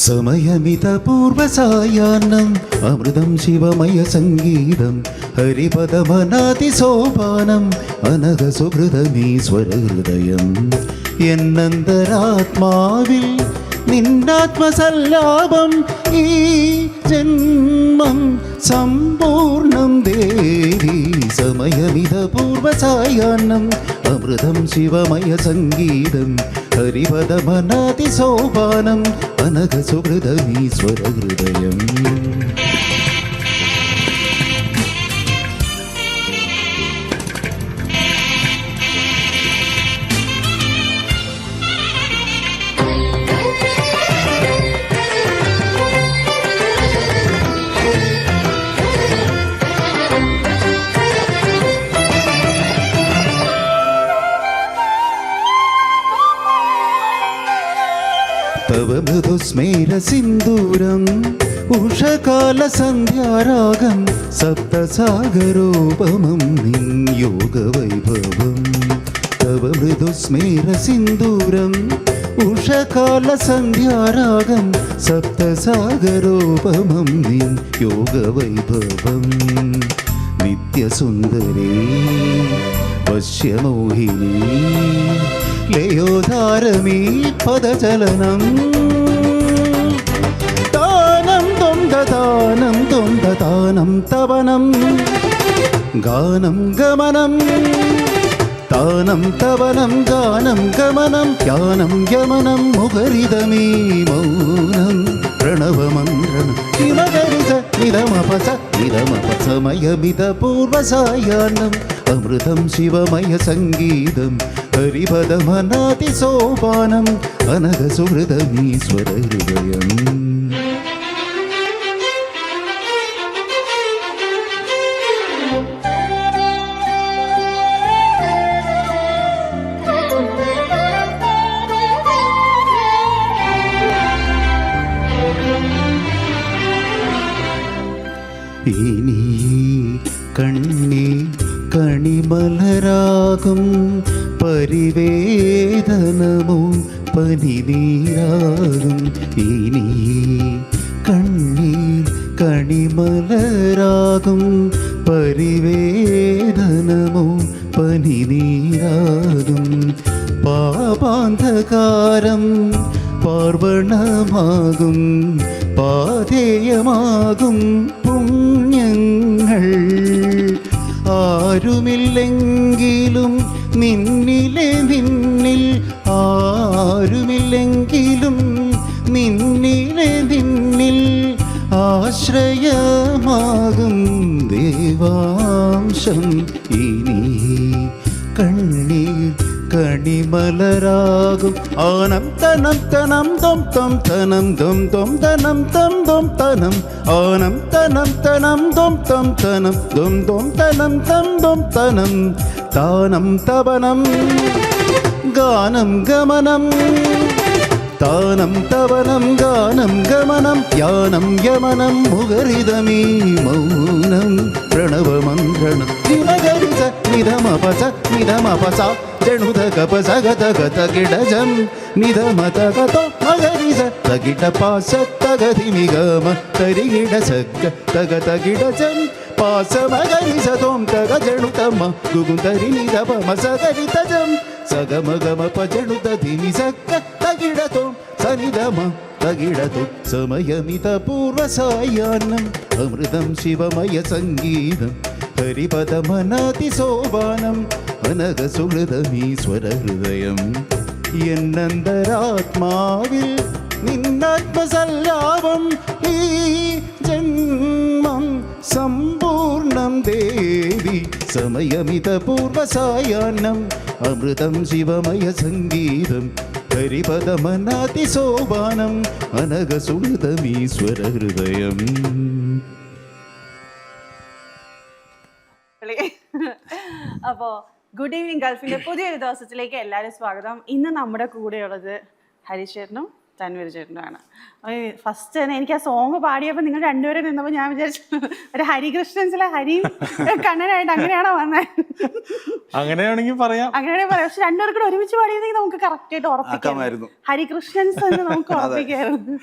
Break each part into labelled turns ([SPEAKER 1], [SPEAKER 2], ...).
[SPEAKER 1] സമയമിതപൂർവസായാഹ്നം അമൃതം ശിവമയ സംഗീതം ഹരിപദമനാതിസോപാനം അനഘസുഹൃതമീശ്വരഹൃദയം എന്നന്തരാത്മാവിൽ നിന്നാത്മസല്ലാപം ഈ ജന്മം സമ്പൂർണം ദേവി. സമയമിതപൂർവസായാഹ്നം അമൃതം ശിവമയ സംഗീതം ഹരിപദമനാതിസോപാനം അനഘസുഹൃതമീശ്വരഹൃദയം. തവ മൃദുസ്മേരസിന്ദൂരം ഉഷകാലസന്ധ്യാരാഗം സപ്തസാഗരോപമം നിൻ യോഗവൈഭവം. തവ മൃദുസ്മേരസിന്ദൂരം ഉഷകാലസന്ധ്യാരാഗം സപ്തസാഗരോപമം നിൻ യോഗവൈഭവം. നിത്യസുന്ദരേ വശ്യമോഹിനി ലയോധാരമീ പദചലനം. താനം ത്വം ദദാനം ത്വം ദദാനം തവനം ഗാനം ഗമനം. താനം തവനം ഗാനം ഗമനം യാനം യമനം മുഖരിതമീ മൗനം പ്രണവമന്ത്രം നിമകരിത നിരമപസ നിരമപസമയമിതപൂർവസായാഹ്നം അമൃതം ശിവമയ സംഗീതം ഹരിപദമനാതിസോപാനം അനഘസുഹൃതമീശ്വരഹൃദയം. ഇനി കണ്ണി കണിമലരാകും പരിവേദനമോ പനിനീരാകും. ഇനി കണ്ണീർ കണിമലരാകും പരിവേദനമോ പനിനീരാകും. പാപാന്ധകാരം പാർവണമാകും പാഥേയമാകും പുണ്യങ്ങൾ. ആരുമില്ലെങ്കിലും നിന്നിലെ നിന്നിൽ ആരുമില്ലെങ്കിലും നിന്നിലെ നിന്നിൽ ആശ്രയമാകും ദേവാംശം. ഇനി കണ്ണീർ കണിമലരാകും ആനം തനം തനം തൊം തൊം തനം തൊം തൊം തനം തം തൊം തനം ആനം തനം തനം തൊം തൊം തനം തൊം തൊം തനം തം തൊം തനം. താനം തവനം ഗാനം ഗമനം. താനം തവനം ഗാനം ഗമനം യാനം യമനം മുഖരിതമീ മൗനം പ്രണവമന്ത്രണം നിമകരിത നിധമപസ നിധമപസ ജണുതകപസഗതഗതകിടജം നിധമതഗതോ മകരിസ തകിടപാസ തഗതിമിഗമ തരികിട സഗ്ഗ തഗതകിടജം പാസമകരിസ തോം തഗ ജണുതമ ഗുഗുന്തരി നിധപമസകരിതജം സഗമഗമ പജണുതധിമി സഗ്ഗ തകിടതോം സനിധമ തകിടതു. സമയമിതപൂർവസായാഹ്നം അമൃതം ശിവമയ സംഗീതം ഹരിപദമനാതിസോപാനം അനഘസുഹൃതമീശ്വരഹൃദയം. എന്നന്തരാത്മാവിൽ നിന്നാത്മസല്ലാപം ഈ ജന്മം സമ്പൂർണം ദേവി. സമയമിതപൂർവസായാഹ്നം അമൃതം ശിവമയ സംഗീതം ഹരിപദമനാതിസോപാനം അനഘസുഹൃതമീശ്വര ഹൃദയം.
[SPEAKER 2] അപ്പോൾ ഗുഡ് ഈവനിങ് ഗൾഫിന്റെ പുതിയൊരു ദിവസത്തിലേക്ക് എല്ലാവരും സ്വാഗതം. ഇന്ന് നമ്മുടെ കൂടെയുള്ളത് ഹരിശേട്ടനും തൻവീർ ചേട്ടനുമാണ്. ഫസ്റ്റ് തന്നെ എനിക്ക് ആ സോങ് പാടിയപ്പോൾ നിങ്ങൾ രണ്ടുപേരും നിന്നപ്പോൾ ഞാൻ വിചാരിച്ചു ഒരു ഹരികൃഷ്ണൻസിലെ ഹരി കണ്ണനായിട്ട് അങ്ങനെയാണോ വന്നത്?
[SPEAKER 3] അങ്ങനെയാണെങ്കിൽ പറയാം.
[SPEAKER 2] പക്ഷെ രണ്ടുപേർക്കും ഒരുമിച്ച് പാടിയതെങ്കിൽ നമുക്ക് കറക്റ്റ് ആയിട്ട് ഉറപ്പിക്കാം. ഹരികൃഷ്ണൻസ് എന്ന് നമുക്ക് ഉറപ്പിക്കായിരുന്നു.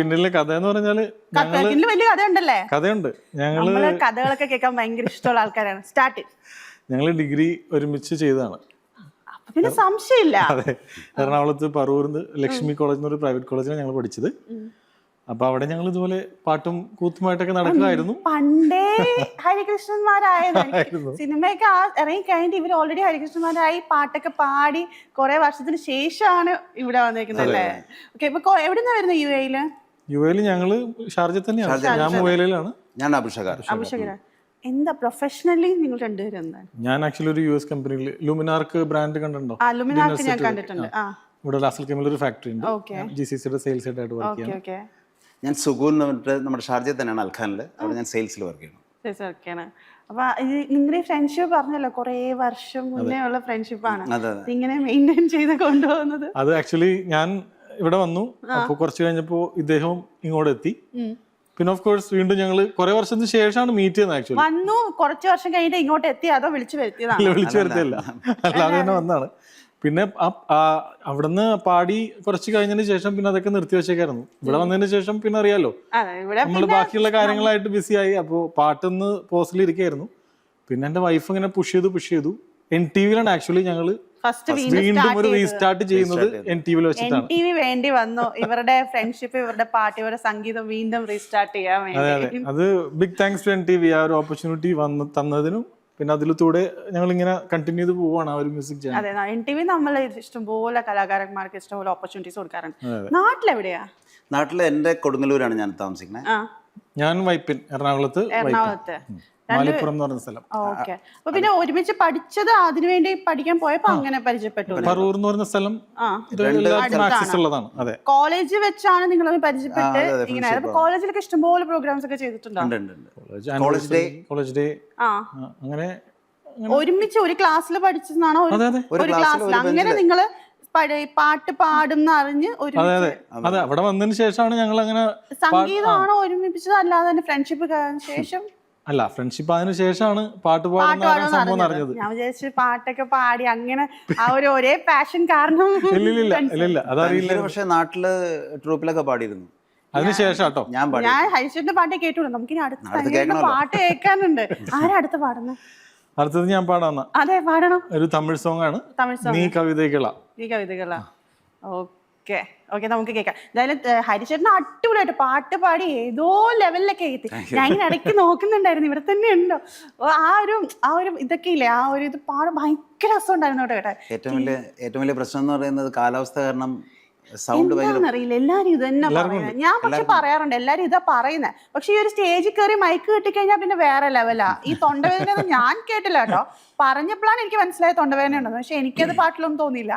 [SPEAKER 3] പിന്നിലെ കഥ എന്ന് പറഞ്ഞാല്
[SPEAKER 2] വലിയ കഥ ഉണ്ടല്ലേ?
[SPEAKER 3] കഥയുണ്ട്.
[SPEAKER 2] ഞങ്ങള് കഥകളൊക്കെ കേൾക്കാൻ ഭയങ്കര ഇഷ്ടമുള്ള ആൾക്കാരാണ്. സ്റ്റാർട്ട്
[SPEAKER 3] ഞങ്ങള് ഡിഗ്രി ഒരുമിച്ച് ചെയ്തതാണ്.
[SPEAKER 2] പിന്നെ സംശയമില്ല.
[SPEAKER 3] അതെ, എറണാകുളത്ത് പറവൂർന്ന് ലക്ഷ്മി കോളേജ് എന്നൊരു പ്രൈവറ്റ് കോളേജിലാണ് ഞങ്ങൾ പഠിച്ചത്. അപ്പൊ അവിടെ ഞങ്ങൾ ഇതുപോലെ പാട്ടും കൂത്തുമായിട്ടൊക്കെ നടക്കുമായിരുന്നു.
[SPEAKER 2] പണ്ടേ ഹരികൃഷ്ണന്മാരായിരുന്നു. സിനിമയൊക്കെ ഇറങ്ങി കഴിഞ്ഞിട്ട് ഇവർ ഓൾറെഡി ഹരികൃഷ്ണന്മാരായി പാട്ടൊക്കെ പാടി കുറെ വർഷത്തിന് ശേഷമാണ് ഇവിടെ വന്നേക്കുന്നത് അല്ലേ? ഓക്കെ, ഇപ്പൊ എവിടുന്നാ വരുന്നത്? യു എയില്
[SPEAKER 3] ഞങ്ങള് ഷാർജ തന്നെയാണ്. ഞാൻ മുവേലയിലാണ്.
[SPEAKER 4] ഞാൻ അഭിഷേക്.
[SPEAKER 2] എന്താ പ്രൊഫഷണലി നിങ്ങൾ രണ്ടുപേരും എന്താണ്?
[SPEAKER 3] ഞാൻ ആക്ച്വലി ഒരു US കമ്പനിയിൽ ലുമിനാർക്ക് ബ്രാൻഡ് കണ്ടിട്ടുണ്ടോ?
[SPEAKER 2] ലുമിനാർക്ക് ഞാൻ കണ്ടിട്ടുണ്ട്.
[SPEAKER 3] ഇവിടെ ലാസൽ കെമിൽ ഒരു ഫാക്ടറി ഉണ്ട്. GCCയുടെ സെയിൽസ് ഹെഡ് ആയിട്ട് വർക്ക് ചെയ്യാം.
[SPEAKER 4] ഞാൻ സുഗൂൻ എന്ന് പറഞ്ഞിട്ട് നമ്മുടെ ഷാർജയിൽ തന്നെയാണ്, അൽഖാനിൽ. അവിടെ ഞാൻ സെയിൽസിൽ വർക്ക് ചെയ്യണം.
[SPEAKER 2] അപ്പൊ നിങ്ങളുടെ ഫ്രണ്ട്ഷിപ്പ് പറഞ്ഞല്ലോ കുറെ വർഷം മുന്നേ ഉള്ള ഫ്രണ്ട്ഷിപ്പാണ്. ഇങ്ങനെ മെയിൻറ്റെയിൻ ചെയ്ത് കൊണ്ടുപോകുന്നത്?
[SPEAKER 3] അത് ആക്ച്വലി ഞാൻ ഇവിടെ വന്നു. അപ്പൊ കുറച്ച് കഴിഞ്ഞപ്പോ ഇദ്ദേഹം ഇങ്ങോട്ട് എത്തി. പിന്നെ ഓഫ് കോഴ്സ് വീണ്ടും ഞങ്ങൾ കുറെ വർഷത്തിന് ശേഷമാണ് മീറ്റ് ചെയ്യുന്നത്. ആക്ച്വലി
[SPEAKER 2] വന്നു കുറച്ച് വർഷം കഴിഞ്ഞിട്ട് ഇങ്ങോട്ട് എത്തി, അതോ വിളിച്ചു വരുത്തിയതാണ്?
[SPEAKER 3] വിളിച്ചു വരുത്തിയല്ല, അല്ലാതെ തന്നെ വന്നാണ്. പിന്നെ അവിടുന്ന് പാടി കുറച്ച് കഴിഞ്ഞതിന് ശേഷം പിന്നെ അതൊക്കെ നിർത്തി വെച്ചേക്കായിരുന്നു. ഇവിടെ വന്നതിന് ശേഷം പിന്നെ അറിയാലോ നമ്മള് ബാക്കിയുള്ള കാര്യങ്ങളായിട്ട് ബിസിയായി. അപ്പോൾ പാട്ടൊന്ന് പോസ്റ്റിൽ ഇരിക്കായിരുന്നു. പിന്നെ എന്റെ വൈഫ് ഇങ്ങനെ പുഷ് ചെയ്തു NTVയിലാണ് ആക്ച്വലി ഞങ്ങള് വീണ്ടും ഒരു റീസ്റ്റാർട്ട് ചെയ്യുന്നത്. NTVയിൽ വെച്ചിട്ടാണ്.
[SPEAKER 2] NTV വേണ്ടി വന്നു ഇവരുടെ ഫ്രണ്ട്ഷിപ്പ്, ഇവരുടെ പാട്ട്, ഇവരുടെ സംഗീതം വീണ്ടും റീസ്റ്റാർട്ട് ചെയ്യാൻ വേണ്ടി.
[SPEAKER 3] അത് ബിഗ് താങ്ക്സ് ടു NTV ആ ഒരു ഓപ്പർച്യൂണിറ്റി തന്നതിനും. പിന്നെ അതിലൂടെ ഞങ്ങൾ ഇങ്ങനെ കണ്ടിന്യൂ ചെയ്ത് പോവാണ് ആ ഒരു മ്യൂസിക് ചാനൽ.
[SPEAKER 2] അതെ, NTV നമ്മൾ ഇഷ്ടംപോലെ കലാകാരന്മാർക്ക് ഇഷ്ടംപോലെ ഓപ്പർച്യൂണിറ്റീസ് കൊടുക്കാറുണ്ട്. നാട്ടിലെവിടെയാ?
[SPEAKER 4] നാട്ടില് എന്റെ കൊടുങ്ങല്ലൂരാണ് ഞാൻ താമസിക്കുന്നത്.
[SPEAKER 3] ഞാൻ വൈപ്പിൻ, എറണാകുളത്ത്. മാലിപ്പുറം എന്ന് പറഞ്ഞ സ്ഥലം.
[SPEAKER 2] ഓക്കെ. അപ്പൊ പിന്നെ ഒരുമിച്ച് പഠിച്ചത് അതിനുവേണ്ടി പഠിക്കാൻ പോയപ്പോ അങ്ങനെ പരിചയപ്പെട്ടു.
[SPEAKER 3] പറവൂർ എന്ന് പറഞ്ഞ സ്ഥലം ഉള്ളതാണ്. അതെ,
[SPEAKER 2] കോളേജ് വെച്ചാണ് നിങ്ങൾ പരിചയപ്പെട്ട് ഇങ്ങനെ. കോളേജിലൊക്കെ ഇഷ്ടംപോലെ പ്രോഗ്രാംസ് ഒക്കെ ചെയ്തിട്ടുണ്ടോ?
[SPEAKER 3] കോളേജ് ഡേ അങ്ങനെ
[SPEAKER 2] ഒരുമിച്ച് ഒരു ക്ലാസ്സിൽ പഠിച്ചതാണോ? ഒരു ക്ലാസ്സിൽ അങ്ങനെ നിങ്ങള് പാട്ട് പാടുന്ന അറിഞ്ഞ്
[SPEAKER 3] അതെ അവിടെ വന്നതിന് ശേഷമാണ് ഞങ്ങൾ അങ്ങനെ.
[SPEAKER 2] സംഗീതമാണോ ഒരുമിപ്പിച്ചത് അല്ലാതെ തന്നെ ഫ്രണ്ട്ഷിപ്പ് ശേഷം?
[SPEAKER 3] അല്ല, ഫ്രണ്ട്ഷിപ്പ് അതിന് ശേഷമാണ് പാട്ട് പാടുന്ന സംഭവം അറിഞ്ഞത്.
[SPEAKER 2] ഞാൻ വിചാരിച്ചു പാട്ടൊക്കെ പാടി അങ്ങനെ ആ ഒരു ഒരേ പാഷൻ കാരണം.
[SPEAKER 3] ഇല്ല അതറിയില്ല.
[SPEAKER 4] പക്ഷെ നാട്ടില് ട്രൂപ്പിലൊക്കെ പാടിയിരുന്നു.
[SPEAKER 3] അതിനുശേഷം കേട്ടോ
[SPEAKER 2] ഞാൻ ഹരിശേട്ടന്റെ പാട്ടേ കേട്ടു. നമുക്കിനി അടുത്ത പാട്ട് കേൾക്കാനുണ്ട്. ആരാ അടുത്ത് പാടുന്നത്?
[SPEAKER 3] അടുത്തത് ഞാൻ പാടാന്ന.
[SPEAKER 2] അതെ, പാടണം. ഒരു
[SPEAKER 3] തമിഴ് സോങ് ആണ്. നീ കവിതകളാ.
[SPEAKER 2] ഓക്കെ, നമുക്ക് കേൾക്കാം. എന്തായാലും ഹരിശേട്ടൻ അടിപൊളിയായിട്ട് പാട്ട് പാടി ഏതോ ലെവലിലൊക്കെ എത്തി. ഞാൻ ഇങ്ങനെ ഇടയ്ക്ക് നോക്കുന്നുണ്ടായിരുന്നു ഇവിടെ തന്നെ ഉണ്ടോ ആ ഒരു ഇതൊക്കെ ഇല്ലേ, ആ ഒരു ഇത് പാടും ഭയങ്കര രസം ഉണ്ടായിരുന്നു കേട്ടോ.
[SPEAKER 4] ഏറ്റവും വലിയ പ്രശ്നം എന്ന് പറയുന്നത് കാലാവസ്ഥ കാരണം
[SPEAKER 2] അറിയില്ല. എല്ലാരും ഇത് തന്നെ പറയുന്നത്. ഞാൻ പക്ഷെ പറയാറുണ്ട് എല്ലാരും ഇതാ പറയുന്നത്. പക്ഷെ ഈ ഒരു സ്റ്റേജിൽ കയറി മൈക്ക് കിട്ടിക്കഴിഞ്ഞാൽ പിന്നെ വേറെ ലെവലാ. ഈ തൊണ്ടവേദന ഞാൻ കേട്ടില്ല കേട്ടോ. പറഞ്ഞപ്പോഴാണ് എനിക്ക് മനസ്സിലായത് തൊണ്ടവേദന ഉണ്ടെന്ന്. പക്ഷെ എനിക്കത് പാട്ടിലൊന്നും തോന്നിയില്ല.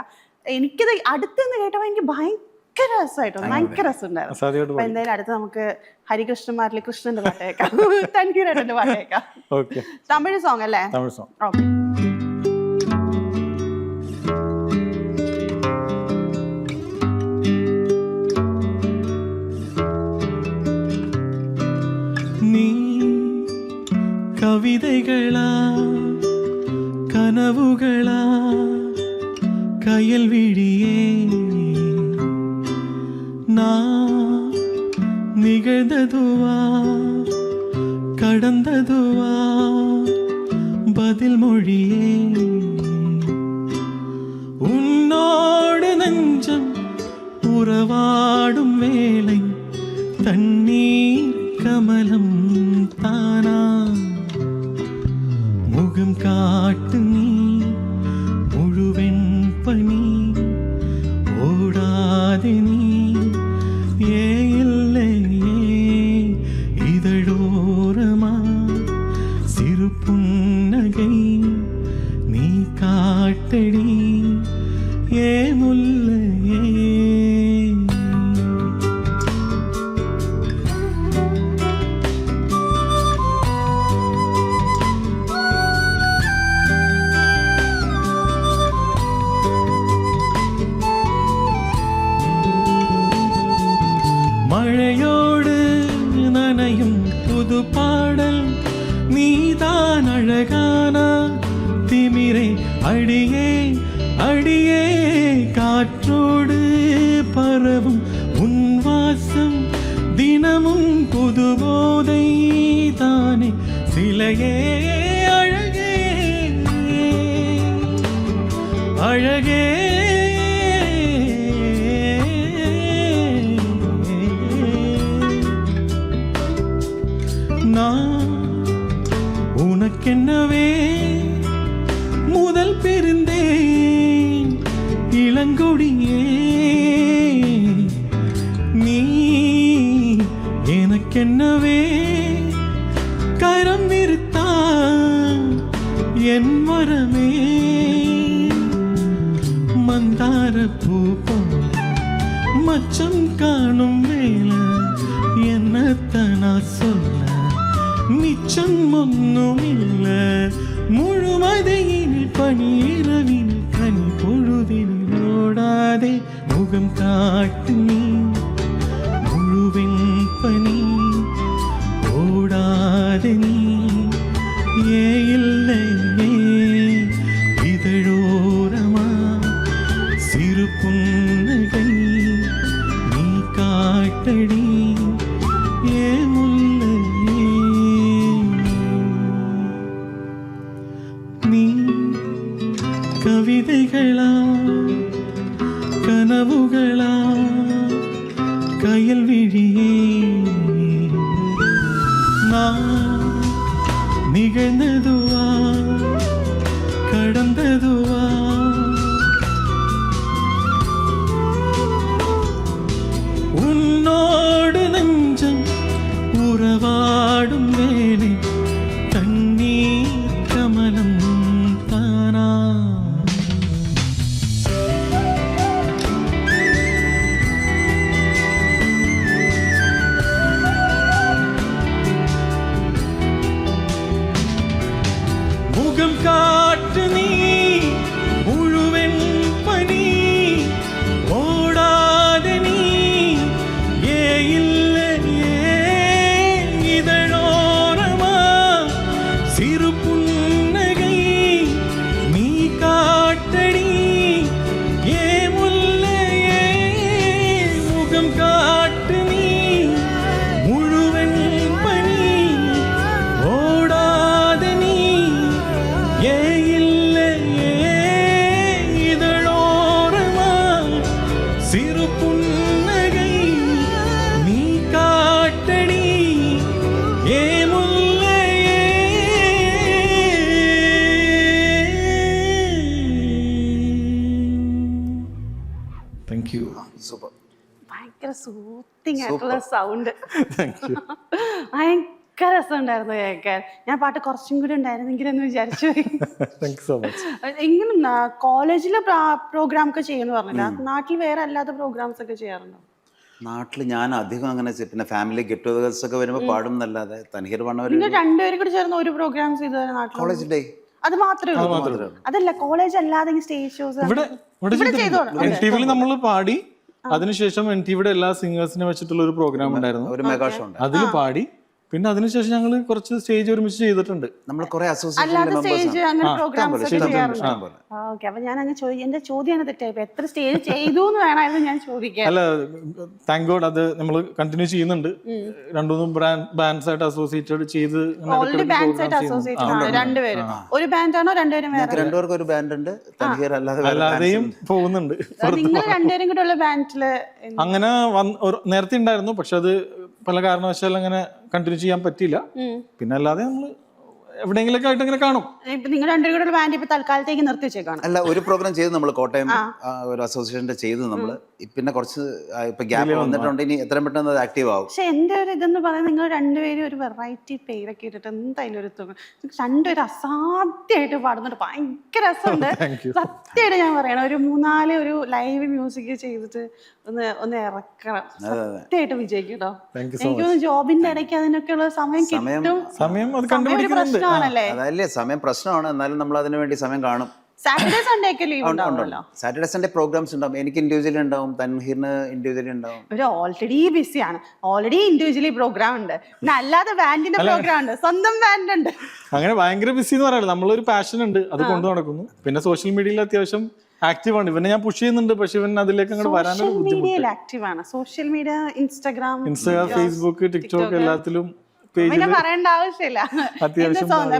[SPEAKER 2] എനിക്കത് അടുത്തുനിന്ന് കേട്ടപ്പോൾ എനിക്ക് ഭയങ്കര രസമായിട്ടോ, ഭയങ്കര രസമുണ്ടായിരുന്നു. അപ്പൊ എന്തായാലും അടുത്ത് നമുക്ക് ഹരികൃഷ്ണന്മാരിലെ കൃഷ്ണന്റെ പാട്ട് കേൾക്കാം, തൻവീരേട്ടന്റെ പാട്ട് കേൾക്കാം. തമിഴ് സോങ് അല്ലേ?
[SPEAKER 3] തമിഴ് സോങ്.
[SPEAKER 2] ഓക്കെ.
[SPEAKER 5] കവിതകളാ കനവുകളാ കയൽ വിഴിയേ നികഴ്ന്നതുവാ கடந்ததுவா பதில் மொழியே உன்னோடு நெஞ்சம் உறவாடும் வேளை தண்ணீர் கமலம் தானா முகம் காட்டு நீ முழுவெண் பனி ஓடாதே நீ ஏ இல்லையே இதழோரமா சிறு புன்னகை நீ காட்டடி ஏ முல்லை அடியே அடியே காற்றோடு பரவும் உன் வாசம் தினமும் புது போதை தானே சிலையே அழகே அழகே நான் உனக்கென்னவே முதல் பிறந்தேன் இளங்கொடியே நீ எனக்கென்னவே கரம் விரித்தான் என் வரமே மந்தார பூ போல மச்சம் காணும் வேல என்னத்தனா சொல்ல மிச்சம் ஒன்னும் இல்ல முழுமதையினில் பனிரவினில் கனி பொழுதினில் ஓடாதே முகம் காட்டு நீ முழுவெண் பனி ஓடாதே நீ ஏ இல்லையே இதழோரமா சிறு புன்னகை நீ காட்டடி ஏ முல்லையே நீ கவிதைகளா கனவுகளா கயல் விழியே நான் நிகழ்ந்ததுவா கடந்ததுவா உன்னோடு நெஞ்சம் உறவாடும் வேலை தண்ணீர் கமலம் தானா முகம் காட்டு நீ முழுவெண் பனி ஓடாத நீ ஏ இல்லையே இதழோரமா சிறு புன்னகை நீ காட்டடி ஏ முல்லையே முகம் காட்டு நீ முழுவெண் பனி ஓடாத நீ ஏ இல்லையே இதழோரமா சிறு புன்னகை நீ காட்டடி ஏ முல்லையே താങ്ക് യു
[SPEAKER 4] സൂപ്പർ.
[SPEAKER 2] ഭയങ്കര സൂത്തിങ് ആയിട്ടുള്ള സൗണ്ട്. ഭയങ്കര രസമുണ്ടായിരുന്നു കേൾക്കാൻ. ഞാൻ പാട്ട് കുറച്ചും കൂടി ഉണ്ടായിരുന്നെങ്കിലെന്ന് വിചാരിച്ചു.
[SPEAKER 3] Thank you so much.
[SPEAKER 2] എങ്ങനെ കോളേജില് പ്രോഗ്രാം ഒക്കെ ചെയ്യുന്നു പറഞ്ഞില്ല, നാട്ടിൽ വേറെ അല്ലാത്ത പ്രോഗ്രാംസ് ഒക്കെ ചെയ്യാറുണ്ടോ?
[SPEAKER 4] നാട്ടിൽ ഞാൻ അധികം അങ്ങനെ പിന്നെ ഫാമിലി ഗെറ്റ് ടുഗദേഴ്സ് ഒക്കെ വരുമ്പോൾ പാടും എന്നല്ലാതെ തനിഖർ
[SPEAKER 2] നിങ്ങൾ
[SPEAKER 4] പറഞ്ഞവർ
[SPEAKER 2] രണ്ടുപേരും കൂടി ചേർന്ന് ഒരു പ്രോഗ്രാംസ് ചെയ്തു നാട്ടിൽ?
[SPEAKER 4] കോളേജ് ഡേ
[SPEAKER 2] അത് മാത്രമേ ഉള്ളൂ? അതല്ല, കോളേജ് അല്ലാതെ സ്റ്റേജ് ഷോസ്
[SPEAKER 3] ഇവിടെ NTV നമ്മൾ പാടി. അതിനുശേഷം NTVയുടെ എല്ലാ സിംഗേഴ്സിനെ വെച്ചിട്ടുള്ള ഒരു പ്രോഗ്രാം ഉണ്ടായിരുന്നു,
[SPEAKER 4] ഒരു മെഗാ ഷോ ഉണ്ട്.
[SPEAKER 3] അതിൽ പാടി. പിന്നെ അതിനുശേഷം ഞങ്ങൾ കുറച്ച് സ്റ്റേജ് ഒരുമിച്ച് ചെയ്തിട്ടുണ്ട്.
[SPEAKER 4] നമ്മൾ കുറെ
[SPEAKER 2] അല്ലാതെ സ്റ്റേജ് അങ്ങനെ പ്രോഗ്രാംസ് ഒക്കെ ചെയ്യാറുണ്ട്.
[SPEAKER 4] അസോസിയേഷൻ.
[SPEAKER 2] ഓക്കെ, അപ്പൊ ഞാൻ അങ്ങ് എന്റെ ചോദ്യം തെറ്റായി. എത്ര സ്റ്റേജ് ചെയ്തു എന്ന് വേണമായിരുന്നു ഞാൻ ചോദിക്കാൻ.
[SPEAKER 3] അല്ല, താങ്ക് ഗോഡ് അത് നമ്മൾ കണ്ടിന്യൂ ചെയ്യുന്നുണ്ട്. രണ്ടുമൂന്ന് ബാൻഡ്സ് ആയിട്ട് അസോസിയേറ്റഡ് ചെയ്ത്
[SPEAKER 2] ഓൾറെഡി ബാൻഡ്സ് ആയിട്ട് അസോസിയേറ്റഡ് ആണ് രണ്ടുപേരും. ഒരു ബാൻഡാണോ രണ്ടുപേരും വേറെ?
[SPEAKER 4] രണ്ടുപേർക്കും ഒരു ബാൻഡ് ഉണ്ട്. തനിഖർ
[SPEAKER 3] അല്ലാതെയും പോകുന്നുണ്ട്.
[SPEAKER 2] നിങ്ങൾ രണ്ടുപേരും കൂടെ ഉള്ള ബാൻഡില്
[SPEAKER 3] അങ്ങനെ നേരത്തെ ഉണ്ടായിരുന്നു, പക്ഷെ അത് പല കാരണവശാൽ അങ്ങനെ കണ്ടിന്യൂ ചെയ്യാൻ പറ്റിയില്ല. പിന്നെ അല്ലാതെ നമ്മള് എവിടെയെങ്കിലൊക്കെ ആയിട്ട് ഇങ്ങനെ കാണും.
[SPEAKER 2] നിങ്ങൾ രണ്ടുപേരും കൂടെ ബാൻഡ് ഇപ്പൊ തൽക്കാലത്തേക്ക് നിർത്തി വെച്ചേക്കാണ്?
[SPEAKER 4] അല്ല, ഒരു പ്രോഗ്രാം ചെയ്ത് നമ്മൾ കോട്ടയം ഒരു അസോസിയേഷന്റെ ചെയ്ത് നമ്മൾ പിന്നെ കുറച്ച് ഇപ്പൊ ഗ്യാപ്പ് വന്നിട്ടുണ്ട്. ഇനി എത്രയും പെട്ടെന്ന് അത് ആക്റ്റീവ് ആവും.
[SPEAKER 2] പക്ഷെ എന്റെ ഒരു ഇതെന്ന് പറയുന്നത്, നിങ്ങൾ രണ്ടുപേരും ഒരു വെറൈറ്റി പേരൊക്കെ ഇട്ടിട്ട് എന്തായാലും ഒരു രണ്ടുപേരും അസാധ്യമായിട്ട് പാടുന്നുണ്ട്. ഭയങ്കര രസമുണ്ട് സത്യമായിട്ട് ഞാൻ പറയണം. ഒരു 3-4 ഒരു ലൈവ് മ്യൂസിക് ചെയ്തിട്ട് ഒന്ന് ഇറക്കണം. സത്യമായിട്ട് വിജയിക്കും കേട്ടോ. എനിക്ക് ജോബിന്റെ ഇടയ്ക്ക് അതിനൊക്കെയുള്ള സമയം കിട്ടും.
[SPEAKER 3] സമയം അത് കണ്ടുപിടിക്കുന്നുണ്ട്.
[SPEAKER 2] പ്രശ്നമാണല്ലേ?
[SPEAKER 4] അതല്ലേ, സമയം പ്രശ്നമാണ്. എന്നാലും നമ്മൾ അതിനു വേണ്ടി സമയം കാണും.
[SPEAKER 2] സാറ്റർഡേ സൺഡേ ഒക്കെ ലീവ് ഉണ്ടാവുമല്ലോ.
[SPEAKER 4] സാറ്റർഡേ സൺഡേ പ്രോഗ്രാംസ് ഉണ്ടാവും. എനിക്ക് ഇൻഡിവിജ്വലി ഉണ്ടാവും, തൻഹീറിന് ഇൻഡിവിജ്വലി ഉണ്ടാവും.
[SPEAKER 2] ഒരു ഓൾറെഡി ബിസിയാണ്, ഓൾറെഡി ഇൻഡിവിജ്വലി പ്രോഗ്രാം ഉണ്ട്, പിന്നെ അല്ലാതെ ബാൻഡിന്റെ പ്രോഗ്രാം ഉണ്ട്, സ്വന്തം ബാൻഡ് ഉണ്ട്.
[SPEAKER 3] അങ്ങനെ ഭയങ്കര ബിസി എന്ന് പറയാനില്ല. നമ്മളൊരു പാഷൻ ഉണ്ട്, അത് കൊണ്ടു നടക്കുന്നു. പിന്നെ സോഷ്യൽ മീഡിയയിൽ അത്യാവശ്യം ആക്റ്റീവ് ആണ്. ഇവനെ ഞാൻ പുഷ് ചെയ്യുന്നുണ്ട്, പക്ഷെ ഇവൻ അതിലേക്ക് അങ്ങോട്ട് വരാനൊരു ബുദ്ധിമുട്ട്.
[SPEAKER 2] ആക്റ്റീവ് ആണ് social media, Instagram,
[SPEAKER 3] Facebook, TikTok എല്ലാത്തിലും
[SPEAKER 2] പിന്നെ പറയേണ്ട ആവശ്യമില്ല.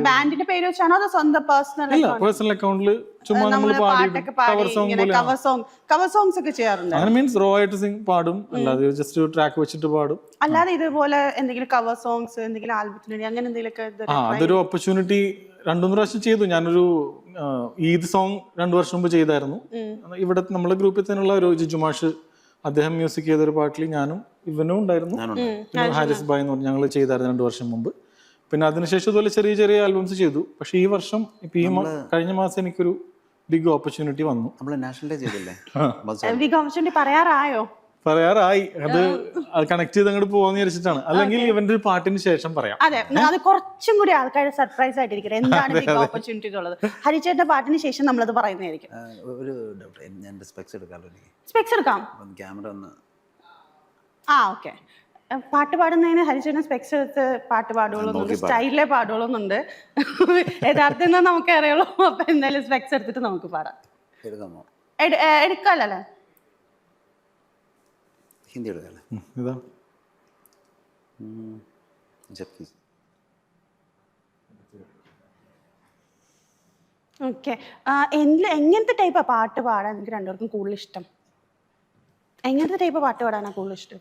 [SPEAKER 2] ബാൻഡിന്റെ പേര് വെച്ചാണോ അതോ സ്വന്തം
[SPEAKER 3] പേഴ്സണൽ അക്കൗണ്ടിൽ ചുമ്മാ നമ്മൾ
[SPEAKER 2] പാട്ടൊക്കെ പാടി കവർ സോങ്സ് ഒക്കെ ചെയ്യാറുണ്ട്.
[SPEAKER 3] അങ്ങനെ മീൻസ് റോ ആയിട്ട് പാടും, അല്ലാതെ ജസ്റ്റ് ട്രാക്ക് വെച്ചിട്ട് പാടും.
[SPEAKER 2] അല്ലാതെ ഇതുപോലെ എന്തെങ്കിലും കവർ സോങ്സ്, എന്തെങ്കിലും ആൽബത്തിന് വേണ്ടി അങ്ങനെ എന്തെങ്കിലും?
[SPEAKER 3] അതൊരു ഓപ്പർച്യൂണിറ്റി 2-3 പ്രാവശ്യം ചെയ്തു. ഞാനൊരു ഈദ് സോങ് 2 വർഷം മുമ്പ് ചെയ്തായിരുന്നു. ഇവിടെ നമ്മളെ ഗ്രൂപ്പിൽ തന്നെയുള്ള ഒരു ജിജുമാഷ്, അദ്ദേഹം മ്യൂസിക് ചെയ്തൊരു പാട്ടിൽ ഞാനും ഇവനും ഉണ്ടായിരുന്നു. പിന്നെ ഹാരിസ് ബായ് എന്ന് പറഞ്ഞ് ഞങ്ങൾ ചെയ്തായിരുന്നു 2 വർഷം മുമ്പ്. പിന്നെ അതിനുശേഷം ഇതുപോലെ ചെറിയ ചെറിയ ആൽബംസ് ചെയ്തു. പക്ഷെ ഈ വർഷം ഇപ്പൊ കഴിഞ്ഞ മാസം എനിക്കൊരു ബിഗ് ഓപ്പർച്യൂണിറ്റി വന്നു.
[SPEAKER 4] നാഷണൽ ഡേ ചെയ്തില്ലേ?
[SPEAKER 2] ബിഗ് ഓപ്പർച്യൂണിറ്റി പറയാറായോ?
[SPEAKER 3] പറയാറായി. അത് കണക്ട് ചെയ്ത് അങ്ങോട്ട് പോവാന്ന് വിചാരിച്ചിട്ടാണ്. അല്ലെങ്കിൽ ഇവന്റെ ഒരു പാട്ടിന് ശേഷം പറയാം.
[SPEAKER 2] അതെ, അത് കുറച്ചും കൂടി ആൾക്കാർ സർപ്രൈസ് ആയിട്ടിരിക്കും എന്താണ് ബിഗ് ഓപ്പർച്യൂണിറ്റി ഉള്ളത്. ഹരിച്ചേട്ടന്റെ പാട്ടിന് ശേഷം നമ്മളത് പറയുന്നതായിരിക്കും.
[SPEAKER 4] ഒരു ഡൗട്ട്, ഞാൻ സ്പെക്സ് എടുക്കാമല്ലോ?
[SPEAKER 2] സ്പെക്സ് എടുക്കാം.
[SPEAKER 4] ക്യാമറ ഒന്ന്.
[SPEAKER 2] ഓക്കെ. പാട്ട് പാടുന്നതിന് ഹരിച്ചേട്ടൻ സ്പെക്സ് എടുത്ത് പാട്ട് പാടുകളൊന്നുണ്ട്, സ്റ്റൈലിലെ പാടുകളൊന്നുണ്ട്. യഥാർത്ഥം എന്താ നമുക്ക് അറിയുള്ളൂ. അപ്പൊ എന്തായാലും സ്പെക്സ് എടുത്തിട്ട് നമുക്ക് പാടാം.
[SPEAKER 4] എടുക്കാമോ?
[SPEAKER 2] എടുക്കാമല്ലേ?
[SPEAKER 4] ഹിന്ദി എടുക്കാല്ലേ?
[SPEAKER 3] ഇതാ
[SPEAKER 2] ഓക്കെ. എങ്ങനത്തെ ടൈപ്പാ പാട്ട് പാടാൻ എനിക്ക് രണ്ടുപേർക്കും കൂടുതൽ ഇഷ്ടം? എങ്ങനത്തെ ടൈപ്പ് പാട്ട് പാടാനാ കൂടുതൽ ഇഷ്ടം?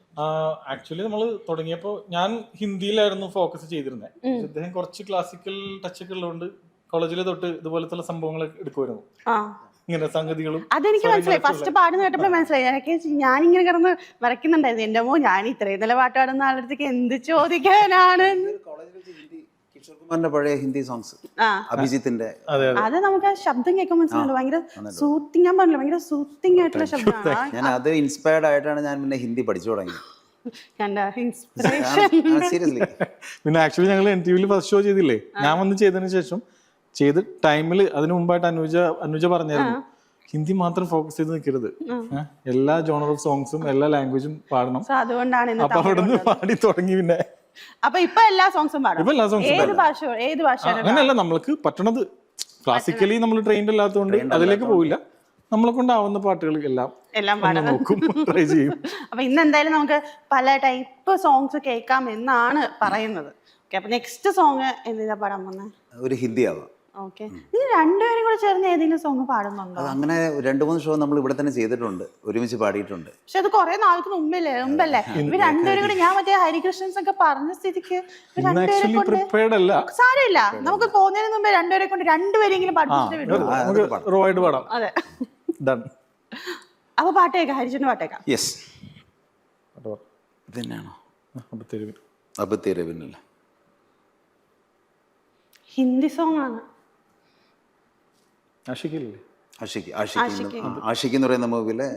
[SPEAKER 3] ആക്ച്വലി നമ്മൾ തുടങ്ങിയപ്പോൾ ഞാൻ ഹിന്ദിയിലായിരുന്നു ഫോക്കസ് ചെയ്തിരുന്നത്. അദ്ദേഹം കുറച്ച് ക്ലാസിക്കൽ ടച്ച് ഒക്കെ ഉള്ളതുകൊണ്ട് കോളേജിലെ തൊട്ട് ഇതുപോലത്തെ സംഭവങ്ങളൊക്കെ എടുക്കുമായിരുന്നു. ഇങ്ങനെ സംഗതികളും
[SPEAKER 2] അതെനിക്ക് മനസ്സിലായി. ഫസ്റ്റ് പാടുന്ന കേട്ടപ്പോൾ മനസ്സിലായി. എനിക്ക് ഞാനിങ്ങനെ കിടന്ന് വരയ്ക്കുന്നുണ്ടായിരുന്നു. എന്റെ അമ്മോ, ഞാൻ ഇത്രയും നല്ല പാട്ട് പാടുന്ന ആളുടെ എന്ത് ചോദിക്കാനാണ്.
[SPEAKER 4] കിഷോർകുമാറിന്റെ പഴയ ഹിന്ദി സോങ്സ്, അഭിജിത്തിന്റെ,
[SPEAKER 2] അത് നമുക്ക് ആ ശബ്ദം കേൾക്കാൻ മനസ്സിലുണ്ട്. ഭയങ്കര സൂത്തിങ്, ഞാൻ പറഞ്ഞില്ല, ഭയങ്കര സൂത്തിങ് ആയിട്ടുള്ള ശബ്ദമാണ്.
[SPEAKER 4] ഞാൻ അത് ഇൻസ്പയർഡ് ആയിട്ടാണ് ഞാൻ പിന്നെ ഹിന്ദി പഠിച്ചു തുടങ്ങിയത്.
[SPEAKER 3] പിന്നെ ആക്ച്വലി ഞങ്ങൾ NTV ഫസ്റ്റ് ഷോ ചെയ്തില്ലേ, ഞാൻ വന്ന് ചെയ്തതിനു ശേഷം ചെയ്ത ടൈമിൽ അതിനു മുമ്പായിട്ട് അനുജ പറഞ്ഞായിരുന്നു, ഹിന്ദി മാത്രം ഫോക്കസ് ചെയ്ത് നിൽക്കരുത്, എല്ലാ ജോണർ ഓഫ് സോങ്സും എല്ലാ ലാംഗ്വേജും പാടണം.
[SPEAKER 2] അതുകൊണ്ടാണ്
[SPEAKER 3] അപ്പൊ അവിടെ നിന്ന് പാടി തുടങ്ങി. പിന്നെ
[SPEAKER 2] അപ്പൊ ഇപ്പൊ എല്ലാ സോങ്സും പാടും. ഏത് ഭാഷ?
[SPEAKER 3] അങ്ങനെയല്ല, നമ്മൾക്ക് പറ്റണത്. ക്ലാസിക്കലി നമ്മൾ ട്രെയിൻഡ് അല്ലാത്തതുകൊണ്ട് അതിലേക്ക് പോവില്ല. നമ്മളെ കൊണ്ടാവുന്ന പാട്ടുകൾ എല്ലാം നോക്കും, ട്രൈ ചെയ്യും.
[SPEAKER 2] അപ്പൊ ഇന്ന് എന്തായാലും നമുക്ക് പല ടൈപ്പ് സോങ്സ് കേൾക്കാം എന്നാണ് പറയുന്നത്. അപ്പൊ നെക്സ്റ്റ് സോങ് എന്തിനാ പാടാൻ പോകുന്നത്?
[SPEAKER 4] ഒരു ഹിന്ദി ആവാം.
[SPEAKER 2] ഓക്കെ. നിങ്ങൾ രണ്ടുപേരും കൂടെ ചേർന്ന് ഏതെങ്കിലും സോങ് പാടുന്നുണ്ടോ?
[SPEAKER 4] അങ്ങനെ 2-3 ഷോ നമ്മൾ ഇവിടെ തന്നെ ചെയ്തിട്ടുണ്ട്, ഒരുമിച്ച് പാടിയിട്ടുണ്ട്.
[SPEAKER 2] പക്ഷെ അത് കുറെ നാൾക്ക് മുമ്പല്ലേ? ഇവർ രണ്ടുപേരും കൂടെ, ഞാൻ മറ്റേ ഹരികൃഷ്ണൻസ് ഒക്കെ പറഞ്ഞ സ്ഥിതിക്ക് സാരമില്ല, നമുക്ക് പോകുന്നതിന് മുമ്പേ രണ്ടുപേരെ കൊണ്ട് രണ്ടുപേരെങ്കിലും പഠിപ്പിച്ചിട്ട്
[SPEAKER 3] പാടാം.
[SPEAKER 2] അതെ. അപ്പൊ പാട്ടേക്കാം, ഹരിചന്ദ്രന്റെ പാട്ടേക്കാം.
[SPEAKER 4] യെസ്, ഇതന്നെയാണോ? അബത്തേരവിനല്ല,
[SPEAKER 2] ഹിന്ദി സോങ് ആണ്.
[SPEAKER 4] ആഷിഖ് എന്ന് പറയുന്ന മൂവിയിലെ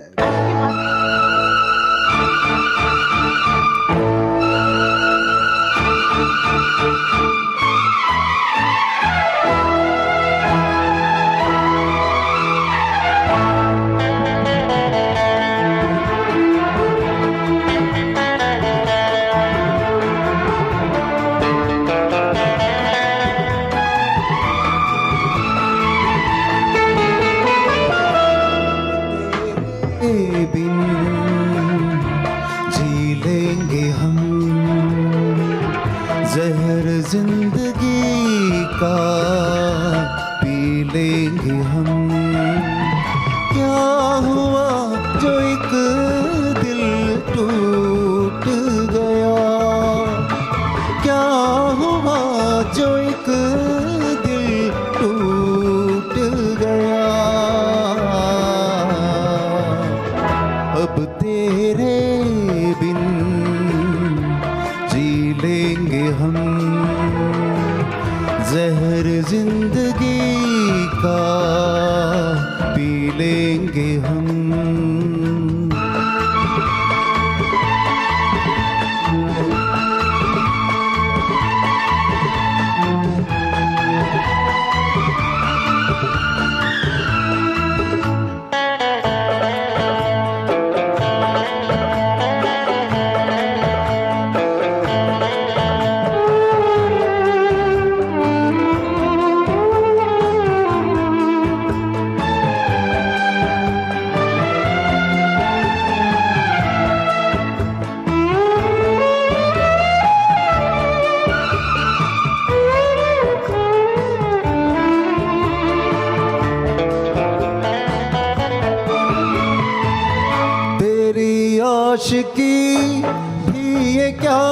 [SPEAKER 1] आशिकी भी ये क्या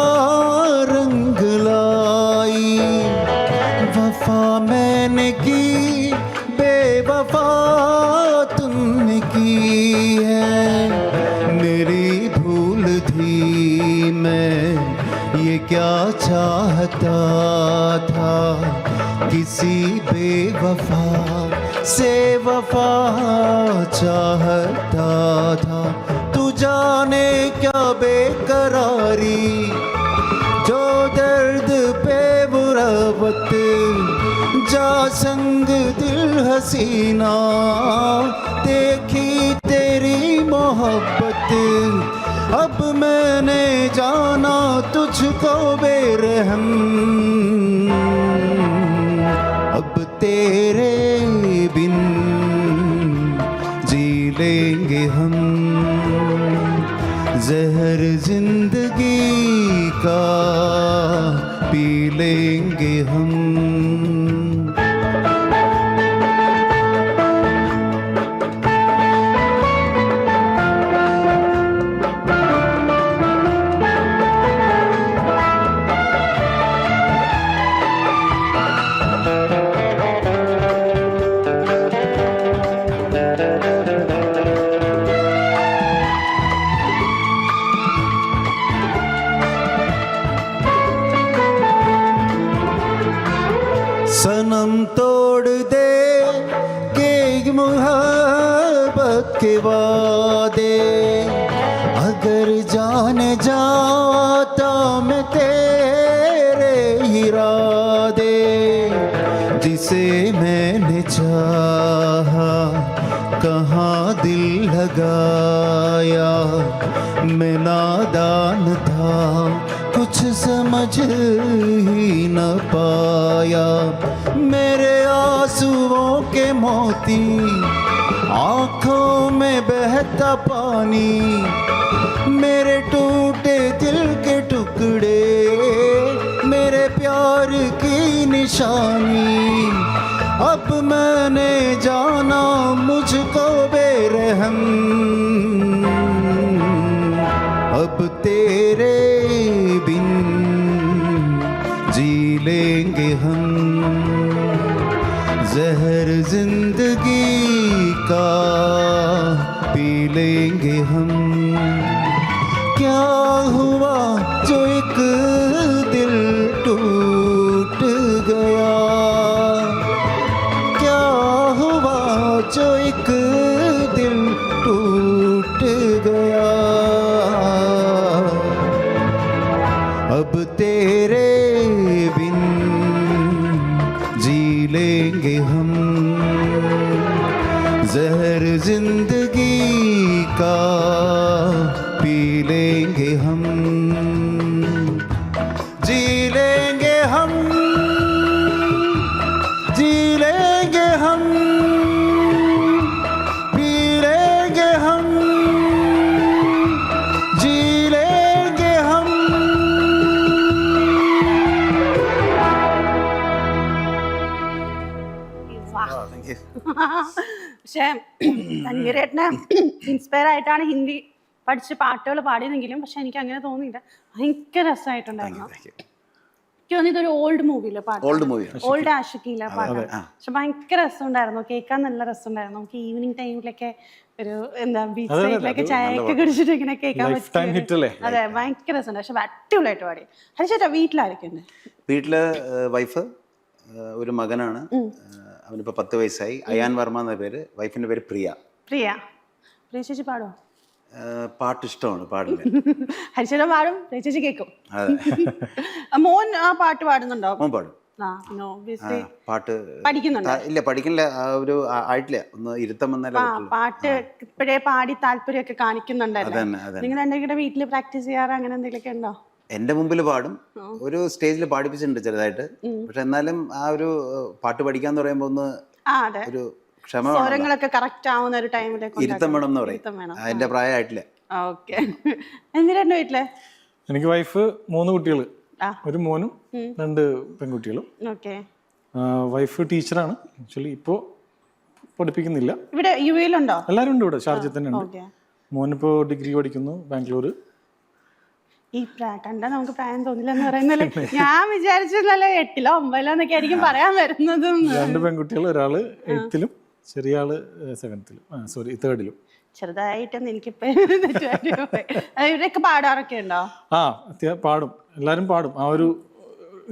[SPEAKER 1] रंग लाई, वफा मैंने की बेवफा तुमने की है, मेरी भूल थी मैं ये क्या चाहता था, किसी बेवफा से वफा चाहता था। तू जाने क्या बेकरारी, जो दर्द पे बुरावत, जा संग दिल हसीना, देखी तेरी मोहब्बत, अब मैंने जाना तुझको बेरहम, अब तेरे बिन जी लेंगे हम, जहर जिंदगी का पी लेंगे हम। सनम तोड़ दे के मोहब्बत के वादे, अगर जान जाता मैं तेरे इरादे, जिसे मैंने चाहा कहाँ दिल लगाया, मैं नादान था कुछ समझ ही न पाया, मेरे आंसुओं के मोती आँखों में बहता पानी, मेरे टूटे दिल के टुकड़े मेरे प्यार की निशानी, अब मैंने जाना मुझको बेरहम, अब तेरे बिन जी लेंगे हम, जहर जिंदगी का पी लेंगे हम। क्या हुआ जो एक दिल टूट गया, क्या हुआ जो एक दिल टूट गया, अब तेरे बिन जी लेंगे हम, जहर जिंदगी का पी लेंगे हम, जी लेंगे हम, जी लेंगे हम, पी लेंगे हम, जी लेंगे हम।
[SPEAKER 2] പക്ഷേ തൻവീരേട്ടനെ ഇൻസ്പയർ ആയിട്ടാണ് ഹിന്ദി പഠിച്ച് പാട്ടുകൾ പാടിയതെങ്കിലും പക്ഷെ എനിക്ക് അങ്ങനെ തോന്നിയില്ല, ഭയങ്കര രസമായിട്ടുണ്ടായിരുന്നു. എനിക്ക് തോന്നി ഇതൊരു ഓൾഡ് മൂവിയിലെ പാട്ട്, ഓൾഡ് ആഷിക്കിയിലെ പാട്ട്, പക്ഷെ ഭയങ്കര രസമുണ്ടായിരുന്നു, കേൾക്കാൻ നല്ല രസമുണ്ടായിരുന്നു. നമുക്ക് ഈവനിങ് ടൈമിലൊക്കെ ഒരു എന്താ ബീച്ച് സൈഡിലൊക്കെ ചായയൊക്കെ കുടിച്ചിട്ട് ഇങ്ങനെ കേൾക്കാൻ പറ്റും. അതെ, ഭയങ്കര രസമുണ്ട്. പക്ഷെ അടിപൊളിയായിട്ട് പാടി. ഹരിച്ചേട്ടാ വീട്ടിലായിരിക്കും?
[SPEAKER 4] വീട്ടില് വൈഫ്, ഒരു മകനാണ്, അവനിപ്പോൾ 10 വയസ്സായി. അയാൻ വർമ്മ എന്ന പേര്, വൈഫിൻ്റെ പേര് പ്രിയ.
[SPEAKER 2] പ്രിയ ചേച്ചി പാടോ?
[SPEAKER 4] പാട്ട് ഇഷ്ടമാണ്, പാടില്ല.
[SPEAKER 2] ഹരിച്ചേട്ടൻ പാടും, ചേച്ചി കേൾക്കും. മോൻ ആ പാട്ട് പാടുന്നുണ്ടോ?
[SPEAKER 4] മോൻ പാടും. പാട്ട്
[SPEAKER 2] പഠിക്കുന്നുണ്ടോ?
[SPEAKER 4] ഇല്ല, പഠിക്കുന്നില്ല, ഒരു ആയിട്ടില്ല, ഒന്ന് ഇരുത്തം വന്നാലേ.
[SPEAKER 2] പാട്ട് ഇപ്പോഴേ പാടി താല്പര്യമൊക്കെ കാണിക്കുന്നുണ്ടല്ലോ. നിങ്ങൾ എന്തെങ്കിലും വീട്ടിൽ പ്രാക്ടീസ് ചെയ്യാറ് അങ്ങനെ എന്തെങ്കിലുമൊക്കെ ഉണ്ടോ?
[SPEAKER 4] എൻ്റെ മുമ്പിൽ പാടും, ഒരു സ്റ്റേജിൽ പാടിപ്പിച്ചിട്ടുണ്ട് ചെറുതായിട്ട്. പക്ഷെ എന്നാലും ആ ഒരു പാട്ട് പഠിക്കാന്ന് പറയുമ്പോ ഒന്ന് ഒരു ക്ഷമ,
[SPEAKER 2] സ്വരങ്ങളൊക്കെ കറക്റ്റ് ആവുന്ന ഒരു ടൈമിലേക്ക്
[SPEAKER 4] ഇരുത്തം വേണം എന്ന് പറയും. അതിന്റെ പ്രായമായിട്ടില്ല.
[SPEAKER 2] ഓക്കെ. എന്തിനാ വീട്ടില്?
[SPEAKER 3] എനിക്ക് വൈഫ്, 3 കുട്ടികൾ, ഒരു മോനും 2 പെൺകുട്ടികളും. വൈഫ് ടീച്ചറാണ്. ആക്ച്വലി ഇപ്പോ പഠിപ്പിക്കുന്നില്ല.
[SPEAKER 2] ഇവിടെ യുഎയിലുണ്ടോ?
[SPEAKER 3] എല്ലാവരും ഉണ്ട് ഇവിടെ, ഷാർജയിൽ തന്നെ ഉണ്ട്. മോനിപ്പോൾ ഡിഗ്രി പഠിക്കുന്നു ബാംഗ്ലൂർ.
[SPEAKER 2] ഈ കണ്ടാ നമുക്ക് പ്രായം തോന്നില്ല എന്ന് പറയുന്നല്ലേ. ഞാൻ വിചാരിച്ചല്ല 8ലോ 9ലോ എന്നൊക്കെ ആയിരിക്കും പറയാൻ വരുന്നത്.
[SPEAKER 3] 2 പെൺകുട്ടികൾ, ഒരാള് 8ലും ചെറിയ ആള് 7ലും, സോറി 3ലും.
[SPEAKER 2] ചെറുതായിട്ടൊന്നും എനിക്കിപ്പോ ഇവരൊക്കെ പാടാറൊക്കെ ഉണ്ടോ?
[SPEAKER 3] പാടും, എല്ലാരും പാടും. ആ ഒരു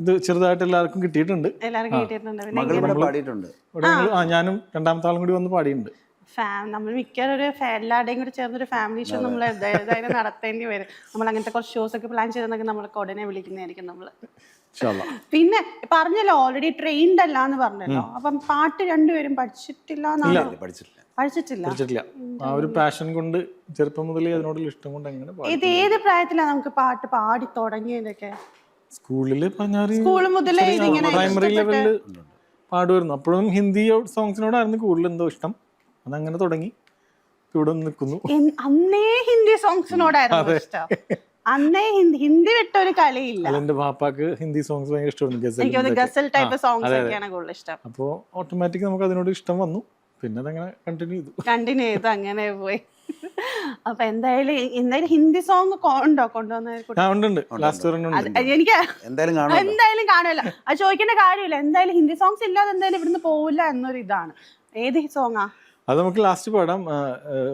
[SPEAKER 3] ഇത് ചെറുതായിട്ട് എല്ലാവർക്കും കിട്ടിയിട്ടുണ്ട്.
[SPEAKER 2] എല്ലാവർക്കും കിട്ടിയിട്ടുണ്ട്.
[SPEAKER 3] ഞാനും രണ്ടാമത്തെ ആളും കൂടി വന്ന് പാടിയിട്ടുണ്ട്.
[SPEAKER 2] നമ്മൾ മിക്കവാറും എല്ലാവരുടെയും കൂടി ചേർന്നൊരു ഫാമിലി ഷോ നമ്മൾ എന്തായാലും നടത്തേണ്ടി വരും. നമ്മൾ അങ്ങനത്തെ കുറച്ച് ഷോസ് ഒക്കെ പ്ലാൻ ചെയ്തെന്നൊക്കെ നമ്മളൊക്കെ ഉടനെ വിളിക്കുന്നതായിരിക്കും നമ്മള്. പിന്നെ പറഞ്ഞല്ലോ ഓൾറെഡി ട്രെയിൻഡ് അല്ല എന്ന് പറഞ്ഞല്ലോ. അപ്പം പാട്ട് രണ്ടുപേരും പഠിച്ചിട്ടില്ല?
[SPEAKER 3] പഠിച്ചിട്ടില്ല. ആ ഒരു പാഷൻ കൊണ്ട് ചെറുപ്പം മുതലേ അതിനോടുള്ള ഇഷ്ടം കൊണ്ട് അങ്ങനെ.
[SPEAKER 2] ഇത് ഏത് പ്രായത്തിലാണ് നമുക്ക് പാട്ട് പാടി തുടങ്ങിയതൊക്കെ?
[SPEAKER 3] സ്കൂളില്
[SPEAKER 2] സ്കൂൾ മുതലേ
[SPEAKER 3] പ്രൈമറി ലെവലില് പാടുമായിരുന്നു. അപ്പോഴും ഹിന്ദി സോങ്സിനോടായിരുന്നു കൂടുതൽ എന്തോ ഇഷ്ടം. അതങ്ങനെ തുടങ്ങി ഇവിടെ നിൽക്കുന്നു.
[SPEAKER 2] അന്നേ ഹിന്ദി സോങ്സിനോടായിരുന്നു ഇഷ്ടം. അന്നേ ഹിന്ദി വിട്ട ഒരു കളിയില്ല.
[SPEAKER 3] എന്റെ പാപ്പാക്ക് ഹിന്ദി സോങ്സ് ഭയങ്കര ഇഷ്ടമായിരുന്നു.
[SPEAKER 2] ഗസൽ ടൈപ്പ് സോങ്സ് ഒക്കെയാണ് കൂടുതൽ ഇഷ്ടം.
[SPEAKER 3] അപ്പോൾ ഓട്ടോമാറ്റിക് നമുക്ക് അതിനോട് ഇഷ്ടം വന്നു. പിന്നെ അതങ്ങനെ കണ്ടിന്യൂ
[SPEAKER 2] ചെയ്തു അങ്ങനെ പോയി. അപ്പൊ എന്തായാലും ഹിന്ദി സോങ് ഉണ്ടോ കൊണ്ടുവന്നത്? എനിക്ക് എന്തായാലും കാണുമല്ലോ. അത് ചോദിക്കേണ്ട കാര്യമില്ല. എന്തായാലും ഹിന്ദി സോങ്സ് ഇല്ലാതെ എന്തായാലും ഇവിടുന്ന് പോവില്ല എന്നൊരു ഇതാണ്. ഏത് സോങ്ങാ?
[SPEAKER 3] അത് നമുക്ക് ലാസ്റ്റ് പാടാം.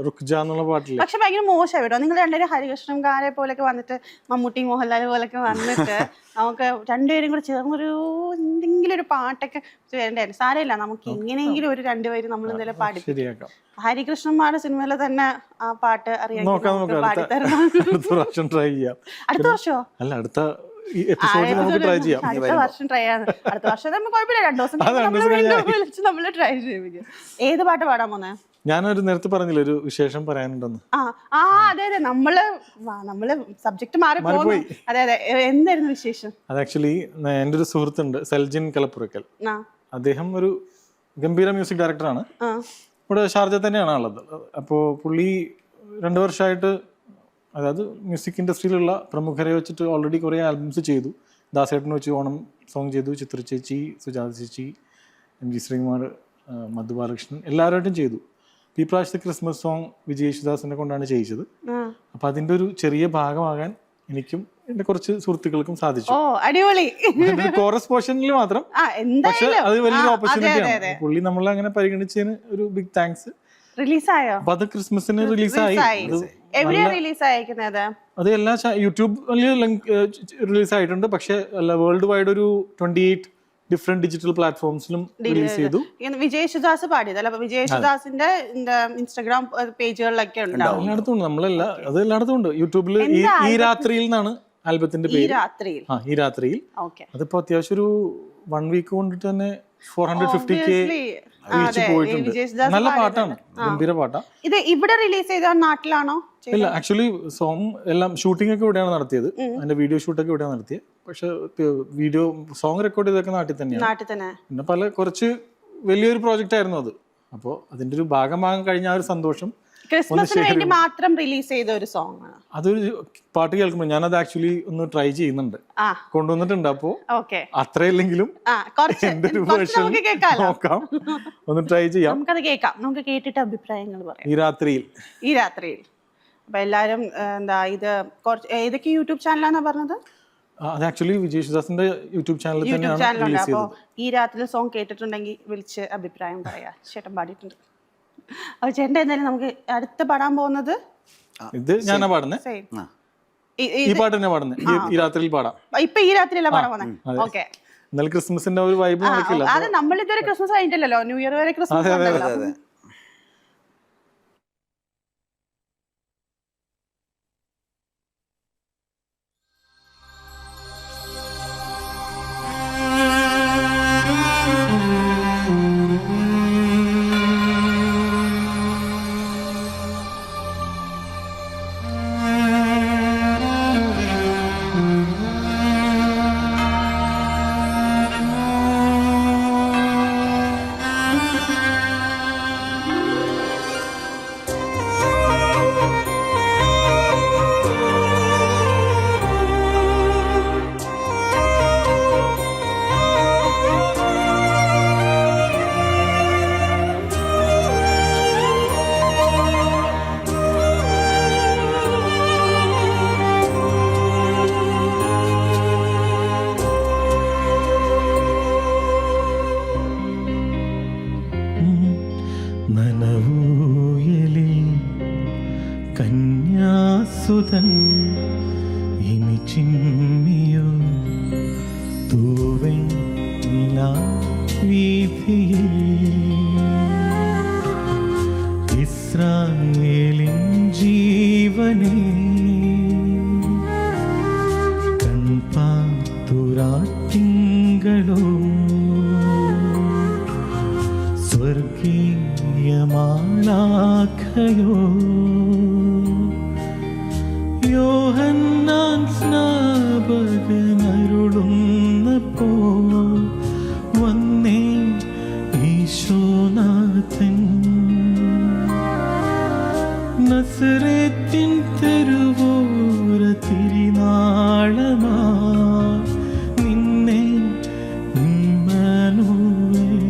[SPEAKER 3] റുക്ജ എന്നുള്ള പാട്ടില്ല.
[SPEAKER 2] പക്ഷെ ഭയങ്കര മോശമായി കേട്ടോ. നിങ്ങൾ രണ്ടുപേരും ഹരികൃഷ്ണൻകാരെ പോലൊക്കെ വന്നിട്ട് മമ്മൂട്ടി മോഹൻലാൽ പോലൊക്കെ വന്നിട്ട് നമുക്ക് രണ്ടുപേരും കൂടെ ചേർന്നൊരു എന്തെങ്കിലും ഒരു പാട്ടൊക്കെ വരണ്ടായിരുന്നു. സാരമില്ല, നമുക്ക് എങ്ങനെയെങ്കിലും ഒരു രണ്ടുപേരും നമ്മൾ എന്തെങ്കിലും പാടിപ്പിക്കാം. ഹരികൃഷ്ണന്മാരുടെ സിനിമയിലെ തന്നെ ആ പാട്ട് അറിയാം. പാടിത്തരണം. അടുത്ത വർഷമോ?
[SPEAKER 3] അല്ല, അടുത്ത ട്രൈ ചെയ്യാം.
[SPEAKER 2] അടുത്ത വർഷം ട്രൈ ചെയ്യാം. അടുത്ത വർഷം നമുക്ക് കുഴപ്പമില്ല, 2 ദിവസം നമ്മൾ ട്രൈ ചെയ്യിപ്പിക്കും. ഏത് പാട്ട് പാടാൻ പോന്നെ?
[SPEAKER 3] ഞാനൊരു നേരത്തെ പറഞ്ഞില്ല ഒരു വിശേഷം പറയാനുണ്ടെന്ന്.
[SPEAKER 2] അതെ നമ്മള് സബ്ജക്ട് മാറി പോയി. അതെ എന്തായിരുന്നു വിശേഷം?
[SPEAKER 3] അത് ആക്ച്വലി എൻ്റെ ഒരു സുഹൃത്തുണ്ട്, സെൽജിൻ കലപ്പുറക്കൽ. അദ്ദേഹം ഒരു ഗംഭീര മ്യൂസിക് ഡയറക്ടറാണ്. ഇവിടെ ഷാർജ തന്നെയാണ് ഉള്ളത്. അപ്പോൾ പുള്ളി 2 വർഷമായിട്ട്, അതായത് മ്യൂസിക് ഇൻഡസ്ട്രിയിലുള്ള പ്രമുഖരെ വെച്ചിട്ട് ഓൾറെഡി കുറേ ആൽബംസ് ചെയ്തു. ദാസേട്ടനെ വെച്ച് ഓണം സോങ് ചെയ്തു, ചിത്ര ചേച്ചി, സുജാത ചേച്ചി, MG ശ്രീകുമാർ, മധു ബാലകൃഷ്ണൻ, എല്ലാവരുമായിട്ടും ചെയ്തു. ഈ പ്രാവശ്യത്തെ ക്രിസ്മസ് സോങ് വിജയ് യേശുദാസിനെ കൊണ്ടാണ് ചെയ്യിച്ചത്. അപ്പൊ അതിന്റെ ഒരു ചെറിയ ഭാഗമാകാൻ എനിക്കും എന്റെ കുറച്ച് സുഹൃത്തുക്കൾക്കും സാധിച്ചു. കോറസ് പോർഷനിൽ മാത്രം. പക്ഷെ അത് വലിയൊരു ഓപ്പർച്യൂണിറ്റിയാണ്. പുള്ളി നമ്മളെ അങ്ങനെ പരിഗണിച്ചതിന് ഒരു ബിഗ് താങ്ക്സ്.
[SPEAKER 2] റിലീസായോ?
[SPEAKER 3] അപ്പൊ അത് ക്രിസ്മസിന് റിലീസായി. അത് എല്ലാ യൂട്യൂബിൽ റിലീസ് ആയിട്ടുണ്ട്. പക്ഷെ വേൾഡ് വൈഡ് ഒരു 28 ഡിഫറെന്റ് ഡിജിറ്റൽ പ്ലാറ്റ്ഫോംസിലും റിലീസ് ചെയ്തു.
[SPEAKER 2] വിജയ് യേശുദാസ് പാടിയതല്ല. വിജയ് യേശുദാസിന്റെ ഇൻസ്റ്റാഗ്രാം പേജുകളിലൊക്കെ
[SPEAKER 3] എല്ലായിടത്തും ഉണ്ട്. അത് എല്ലായിടത്തും ഉണ്ട്. യൂട്യൂബിൽ ഈ രാത്രിയിൽ നിന്നാണ് ആൽബത്തിന്റെ പേര്. ഈ രാത്രിയിൽ. അതിപ്പോ അത്യാവശ്യം ഒരു 1 വീക്ക് കൊണ്ടിട്ട് തന്നെ 450K പോയിട്ടുണ്ട്. നല്ല പാട്ടാണ്, ഗംഭീര പാട്ടാണ്.
[SPEAKER 2] ഇത് ഇവിടെ റിലീസ് ചെയ്ത നാട്ടിലാണോ?
[SPEAKER 3] ഇല്ല, ആക്ച്വലി സോങ് എല്ലാം ഷൂട്ടിംഗ് ഒക്കെ ഇവിടെയാണ് നടത്തിയത്. അതിന്റെ വീഡിയോ ഷൂട്ടൊക്കെ ഇവിടെയാണ് നടത്തിയത്. പക്ഷെ വീഡിയോ സോങ് റെക്കോർഡ് ചെയ്തൊക്കെ നാട്ടിൽ തന്നെയാണ്. പിന്നെ കുറച്ച് വലിയൊരു പ്രോജക്റ്റ് ആയിരുന്നു അത്. അപ്പോൾ അതിന്റെ ഒരു ഭാഗമാകാൻ കഴിഞ്ഞ ആ ഒരു സന്തോഷം.
[SPEAKER 2] ക്രിസ്മസിന് വേണ്ടി മാത്രം റിലീസ് ചെയ്ത ഒരു സോങ് ആണ്.
[SPEAKER 3] അതൊരു പാട്ട് കേൾക്കുമ്പോൾ ഞാനത് ആക്ച്വലി ഒന്ന് ട്രൈ ചെയ്യുന്നുണ്ട്, കൊണ്ടുവന്നിട്ടുണ്ട്. അപ്പോ അത്രയില്ലെങ്കിലും എന്റെ ഒരു വേർഷൻ നോക്കാം, ഒന്ന് ട്രൈ ചെയ്യാം.
[SPEAKER 2] നമുക്കത് കേൾക്കാം, നമുക്ക് കേട്ടിട്ട് അഭിപ്രായങ്ങൾ പറയാം.
[SPEAKER 3] ഈ രാത്രിയിൽ
[SPEAKER 2] അപ്പൊ എല്ലാരും ഇത് ഏതൊക്കെ യൂട്യൂബ് ചാനലാന്നാ പറഞ്ഞത്?
[SPEAKER 3] അത് ആക്ച്വലി വിജയ് യേശുദാസിന്റെ യൂട്യൂബ് ചാനലിൽ തന്നെയാണ് റിലീസ് ചെയ്തത്.
[SPEAKER 2] ഈ രാത്രി സോങ് കേട്ടിട്ടുണ്ടെങ്കിൽ വിളിച്ച് അഭിപ്രായം പറയാ. ചേട്ടൻ പാടിയിട്ടുണ്ട്. അപ്പൊ ചേട്ടൻ എന്തായാലും നമുക്ക് അടുത്ത പാടാൻ പോകുന്നത്
[SPEAKER 3] ഇത് ഞാനാ പാടുന്നത്. ഈ പാട്ട് തന്നെ പാടുന്നത്. ഈ രാത്രിയിൽ പാടാം.
[SPEAKER 2] ഇപ്പൊ ഈ രാത്രിയല്ല പാടാൻ പോകുന്നത്. ഓക്കെ.
[SPEAKER 3] എന്നാലും ക്രിസ്മസിന്റെ ഒരു വൈബ് നടക്കില്ല.
[SPEAKER 2] അത് നമ്മൾ ഇതുവരെ ക്രിസ്മസ് കഴിഞ്ഞിട്ടില്ലല്ലോ, ന്യൂ ഇയർ വരെ ക്രിസ്മസ്.
[SPEAKER 5] സുതൻ ഇനി ചിമ്മിയോ തൂവൻ വീഥിയിൽ ഇസ്രായേലിൻ ജീവനേ കൺപാത്തുരാത്തിങ്കളോ സ്വർഗീയമാലാഖയോ യോഹന്നാൻ സ്നാപകനരുളുന്നപ്പോ വന്നേ ഈശോനാഥൻ നസറേത്തിൻ തെരുവോര തിരിനാളമാ നിന്നെ ഇമ്മാനുവേൽ.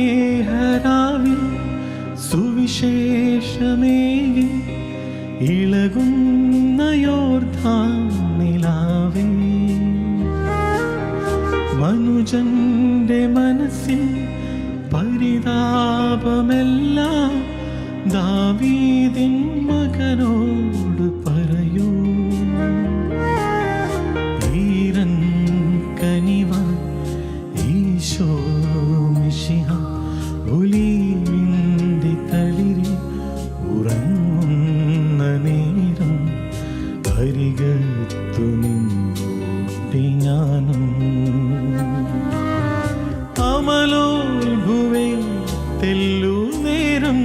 [SPEAKER 5] തിരുസ്നേഹരാവിൽ സുവിശേഷമേകി ഇളകുന്ന യോർദാനിലാവേ മനുജന്റെ മനസ്സിൽ പരിതാപമെല്ലാം ദാവീദിൻ മകനോട് പറയൂ. ഈരൻ കനിവാൻ ഈശോ മിശിഹ ഒലിവിന്റെ തളിരിൽ ഉറങ്ങുന്ന നേരം അരികത്തു നിന്നോട്ടി ഞാനും അമലോത്ഭുവേ തെല്ലു നേരം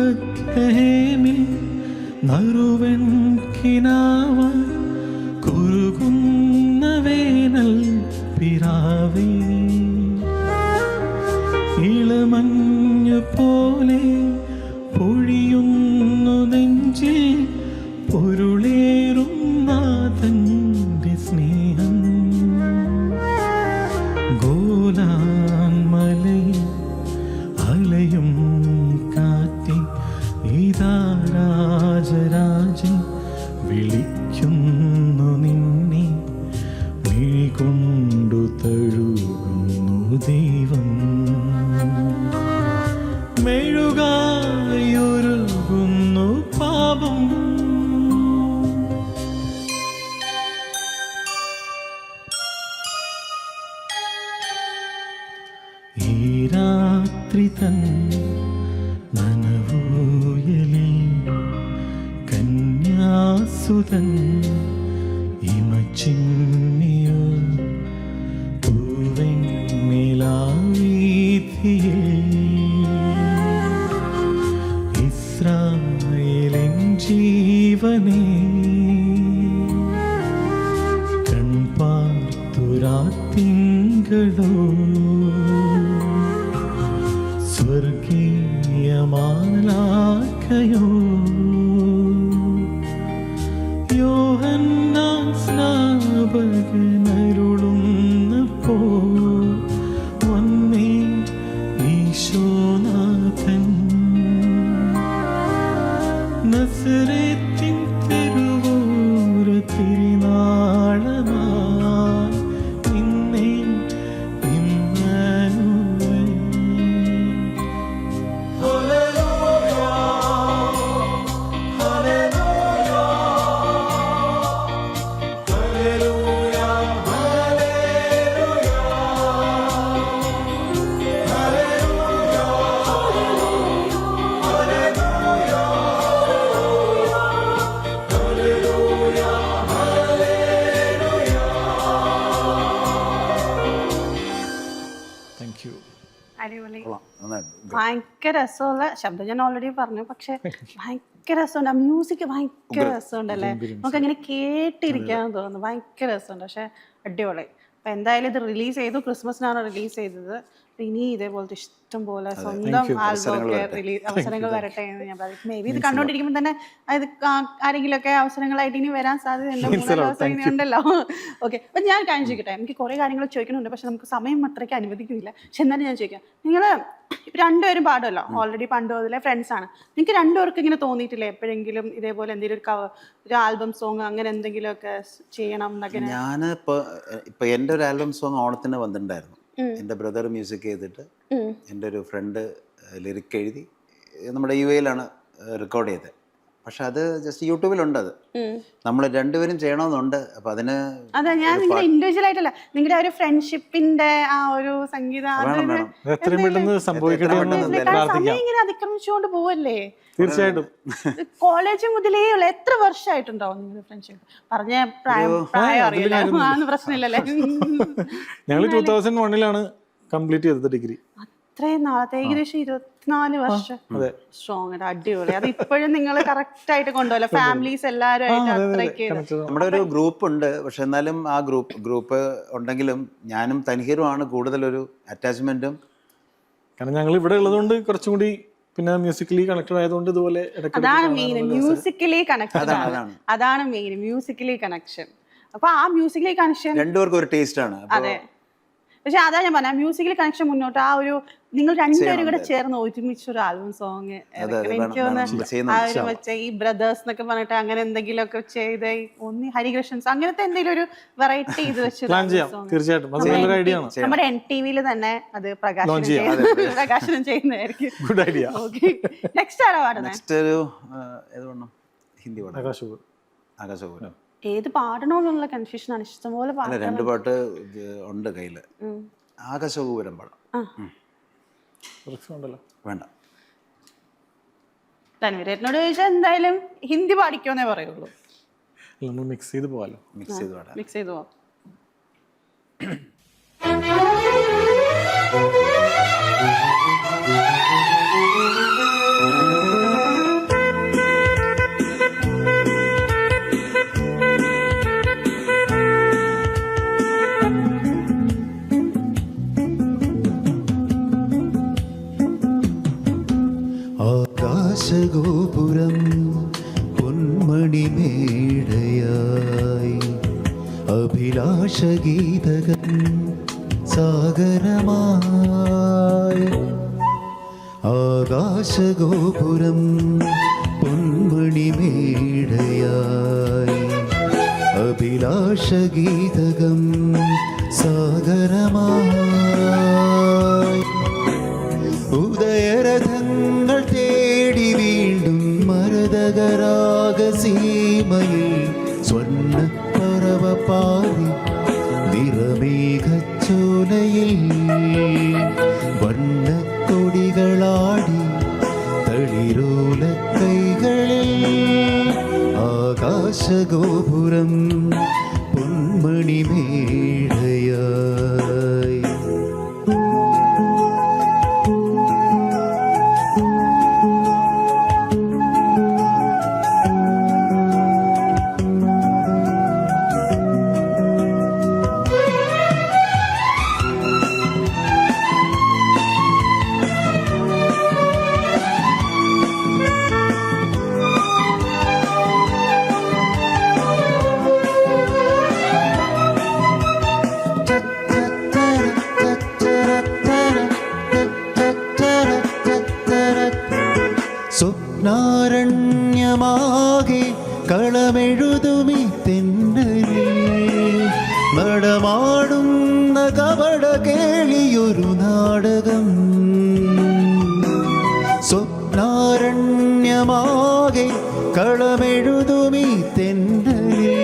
[SPEAKER 5] തിരുബത്ലഹേമിൽ നറുവൻ കിനാവാൻ കുറുകുന്ന വേനൽ പിറാവേ ഇളമഞ്ഞു പോലെ പൊഴിയുന്നു നെഞ്ചിൽ പൊരുളേറും നാഥന്റെ സ്നേഹം ഗോലാൻ മലയിൽ അലയും കാറ്റി ഇതാ രാജരാജൻ വിളിക്കുന്നു നിന്നെ കൊണ്ടു തഴുകുന്നു ദൈവം മെഴുകായൊരുകുന്നു പാപം ഇമച്ചിന്നിയോ പൂവെണ്ണിലാവീഥിയിൽ ഇസ്രായേലിൻ ജീവനേ കൺപാർത്തുരാത്തിങ്കളോ സ്വർഗീയമാലാഖയോ യോഹന്നാൻ സ്നാപകനരുളുന്നപ്പോ വന്നേ ഈശോനാഥൻ നസറേത്തിൻ തിരുവോര തിരുനാളമായി നിന്നെ ഇമ്മാനുവേൽ. Thank you.
[SPEAKER 2] അടിപൊളി.
[SPEAKER 4] നന്നായിട്ട്
[SPEAKER 2] ഭയങ്കര രസമുള്ള ശബ്ദം ഞാൻ ഓൾറെഡി പറഞ്ഞു, പക്ഷെ ഭയങ്കര രസമുണ്ട്. ആ മ്യൂസിക് ഭയങ്കര രസമുണ്ടല്ലേ, നമുക്ക് അങ്ങനെ കേട്ടിരിക്കാൻ തോന്നുന്നു. ഭയങ്കര രസമുണ്ട്. പക്ഷെ അടിപൊളി. അപ്പൊ എന്തായാലും ഇത് റിലീസ് ചെയ്തു, ക്രിസ്മസിനാണ് റിലീസ് ചെയ്തത്. ഇനി ഇതേപോലത്തെ ഇഷ്ടം പോലെ സ്വന്തം ആൽബം ഒക്കെ റിലീസ് അവസരങ്ങൾ വരട്ടെ എന്ന് ഞാൻ പറയും. മേ ബി ഇത് കണ്ടോണ്ടിരിക്കുമ്പോൾ തന്നെ അത് ആരെങ്കിലും ഒക്കെ അവസരങ്ങളായിട്ട് ഇനി വരാൻ സാധ്യതയുണ്ട്. 3 ദിവസം ഇനി ഉണ്ടല്ലോ. ഓക്കെ, അപ്പൊ ഞാൻ കാര്യം ചോദിക്കട്ടെ. എനിക്ക് കുറെ കാര്യങ്ങൾ ചോദിക്കുന്നുണ്ട്, പക്ഷെ നമുക്ക് സമയം അത്രയ്ക്ക് അനുവദിക്കുന്നില്ല. പക്ഷെ എന്നാലും ഞാൻ ചോദിക്കാം, നിങ്ങൾ രണ്ടുപേരും പാടുമല്ലോ, ഓൾറെഡി പണ്ട് മുതലേ ഫ്രണ്ട്സ് ആണ്. നിങ്ങൾക്ക് രണ്ടുപേർക്ക് ഇങ്ങനെ തോന്നിയിട്ടില്ലേ എപ്പോഴെങ്കിലും ഇതേപോലെ എന്തെങ്കിലും ഒരു ആൽബം സോങ് അങ്ങനെ എന്തെങ്കിലുമൊക്കെ ചെയ്യണം എന്നൊക്കെ?
[SPEAKER 4] ഞാൻ ഇപ്പൊ എൻ്റെ ഒരു ആൽബം സോങ് ഓണത്തിന് വന്നിട്ടുണ്ടായിരുന്നു. എൻ്റെ ബ്രദർ മ്യൂസിക് ചെയ്തിട്ട് എൻ്റെ ഒരു ഫ്രണ്ട് ലിറിക് എഴുതി നമ്മുടെ UAE-ലാണ് റെക്കോർഡ് ചെയ്തത്. പക്ഷെ അത് ജസ്റ്റ് യൂട്യൂബിലുണ്ട്. അത് നമ്മൾ രണ്ടുപേരും ചെയ്യണമെന്നുണ്ട്. അപ്പൊ അതിന്
[SPEAKER 2] അതെ, ഞാൻ നിങ്ങളുടെ ഇൻഡിവിജ്വൽ ആയിട്ടല്ല, നിങ്ങളുടെ ഒരു ഫ്രണ്ട്ഷിപ്പിന്റെ ആ ഒരു സംഗീതം
[SPEAKER 3] എത്രയും പെട്ടെന്ന് സംഭവിക്കട്ടെ എന്ന് പ്രാർത്ഥിക്കാം.
[SPEAKER 2] ഇങ്ങനെ അതിക്രമിച്ചുകൊണ്ട് പോവല്ലേ?
[SPEAKER 3] തീർച്ചയായിട്ടും.
[SPEAKER 2] കോളേജ് മുതലേ ഉള്ള എത്ര വർഷമായിട്ടുണ്ടാവും നിങ്ങളുടെ ഫ്രണ്ട്ഷിപ്പ്? പറഞ്ഞ പ്രായം അറിയില്ല, അതൊന്നും പ്രശ്നമില്ലല്ലേ?
[SPEAKER 3] ഞങ്ങൾ 2001-ലാണ് കംപ്ലീറ്റ് ചെയ്തത് ഡിഗ്രി.
[SPEAKER 2] അത്രയും നാളത്തെ ഏകദേശം 24 വർഷം. സ്ട്രോങ്, അടിപൊളി. അത് ഇപ്പോഴും നിങ്ങൾ കറക്റ്റ് ആയിട്ട് കൊണ്ടുപോകല ഫാമിലീസ് എല്ലാവരും ആയിട്ട് അത്രയ്ക്ക്.
[SPEAKER 4] നമ്മുടെ ഒരു ഗ്രൂപ്പ് ഉണ്ട്, പക്ഷെ എന്നാലും ആ ഗ്രൂപ്പ് ഉണ്ടെങ്കിലും ഞാനും തൻഹീറുമാണ് കൂടുതലൊരു അറ്റാച്ച്മെന്റും.
[SPEAKER 3] കാരണം ഞങ്ങൾ ഇവിടെ ഉള്ളതുകൊണ്ട് കുറച്ചും കൂടി പിന്നെ മ്യൂസിക്കലി കണക്റ്റഡ് ആയതുകൊണ്ട് ഇതുപോലെ
[SPEAKER 2] അതാണ് മെയിൻ, മ്യൂസിക്കലി കണക്റ്റഡ് അതാണ് മെയിൻ, മ്യൂസിക്കലി കണക്ഷൻ. അപ്പൊ ആ മ്യൂസിക്കലി കണക്ഷൻ
[SPEAKER 4] രണ്ടുപേർക്കും ഒരു ടേസ്റ്റ് ആണ്.
[SPEAKER 2] അതെ, പക്ഷെ അതാ ഞാൻ പറഞ്ഞ മ്യൂസിക്കലി കണക്ഷൻ മുന്നോട്ട് ആ ഒരു നിങ്ങൾ രണ്ടുപേരും കൂടെ ചേർന്ന് ഒരുമിച്ച് ഒരു ആൽബം സോങ് എനിക്ക് തോന്നുന്നു ഈ ബ്രദേഴ്സ് എന്നൊക്കെ പറഞ്ഞിട്ട് അങ്ങനെ എന്തെങ്കിലും ഒക്കെ ചെയ്ത് ഒന്ന് ഹരികൃഷ്ണൻസ് അങ്ങനത്തെ എന്തെങ്കിലും ഒരു വെറൈറ്റി ഇത് വെച്ച് നമ്മുടെ NTV-യിൽ തന്നെ അത് പ്രകാശനം ചെയ്യുന്നതായിരിക്കും. നെക്സ്റ്റ് ആരാ പാടുന്നത്?
[SPEAKER 4] ഹിന്ദി ആകാശപൂരം.
[SPEAKER 2] ഏത് പാടണോന്നുള്ള കൺഫ്യൂഷൻ ആണ്. ഇഷ്ടംപോലെ പാട്ട്,
[SPEAKER 4] 2 പാട്ട് ഉണ്ട് കയ്യില്. ആകാശപൂരം പാടാം. വേണ്ട,
[SPEAKER 2] തൻവീരേട്ടനോട് ചോദിച്ചാൽ എന്തായാലും ഹിന്ദി പാടിക്കോന്നേ പറയുള്ളൂ.
[SPEAKER 3] മിക്സ് ചെയ്ത് പോവാലോ.
[SPEAKER 4] മിക്സ്
[SPEAKER 2] ചെയ്ത് പോവാം.
[SPEAKER 5] ആകാശഗോപുരം പൊന്മണിമേടയായി അഭിലാഷഗീതകം സാഗരമായി. ആകാശഗോപുരം പൊന്മണിമേടയായി അഭിലാഷഗീതകം സാഗരമായി. ഉദയരഥങ്ങൾ തേടി വീണ്ടും മരതകരാഗസീമയിൽ സ്വർണ്ണപ്പറവ പാടി നിറമേഘച്ചോലയിൽ തളിരോല കൈകളിൽ ആകാശ ആകാശഗോപുരം പൊന്മണിമേടയായി. സ്വപ്നാരണ്യമാകെ കളമെഴുതുമി തെന്നലിൽ നടമാടുന്ന കപട കേളിയൊരു നാടകം. സ്വപ്നാരണ്യമാകെ കളമെഴുതുമി തെന്നലിൽ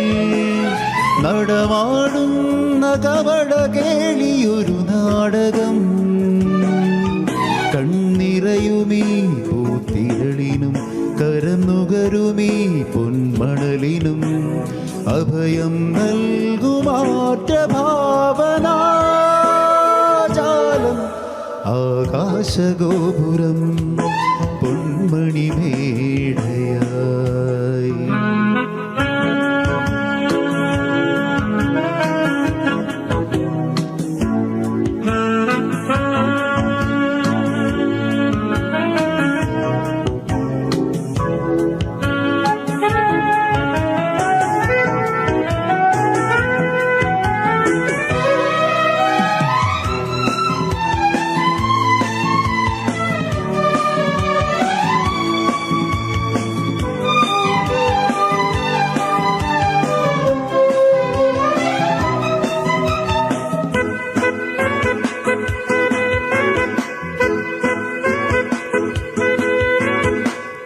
[SPEAKER 5] നടമാടുന്ന കപട കേളിയൊരു നാടകം. കണ്ണിറയുമീ പൂത്തിരളിനും കരന്നുകരുമീ പൊന്മണലിനും അഭയം നൽകുമാറ്റഭാവനാജാലം ആകാശഗോപുരം പൊന്മണിമേടയായി.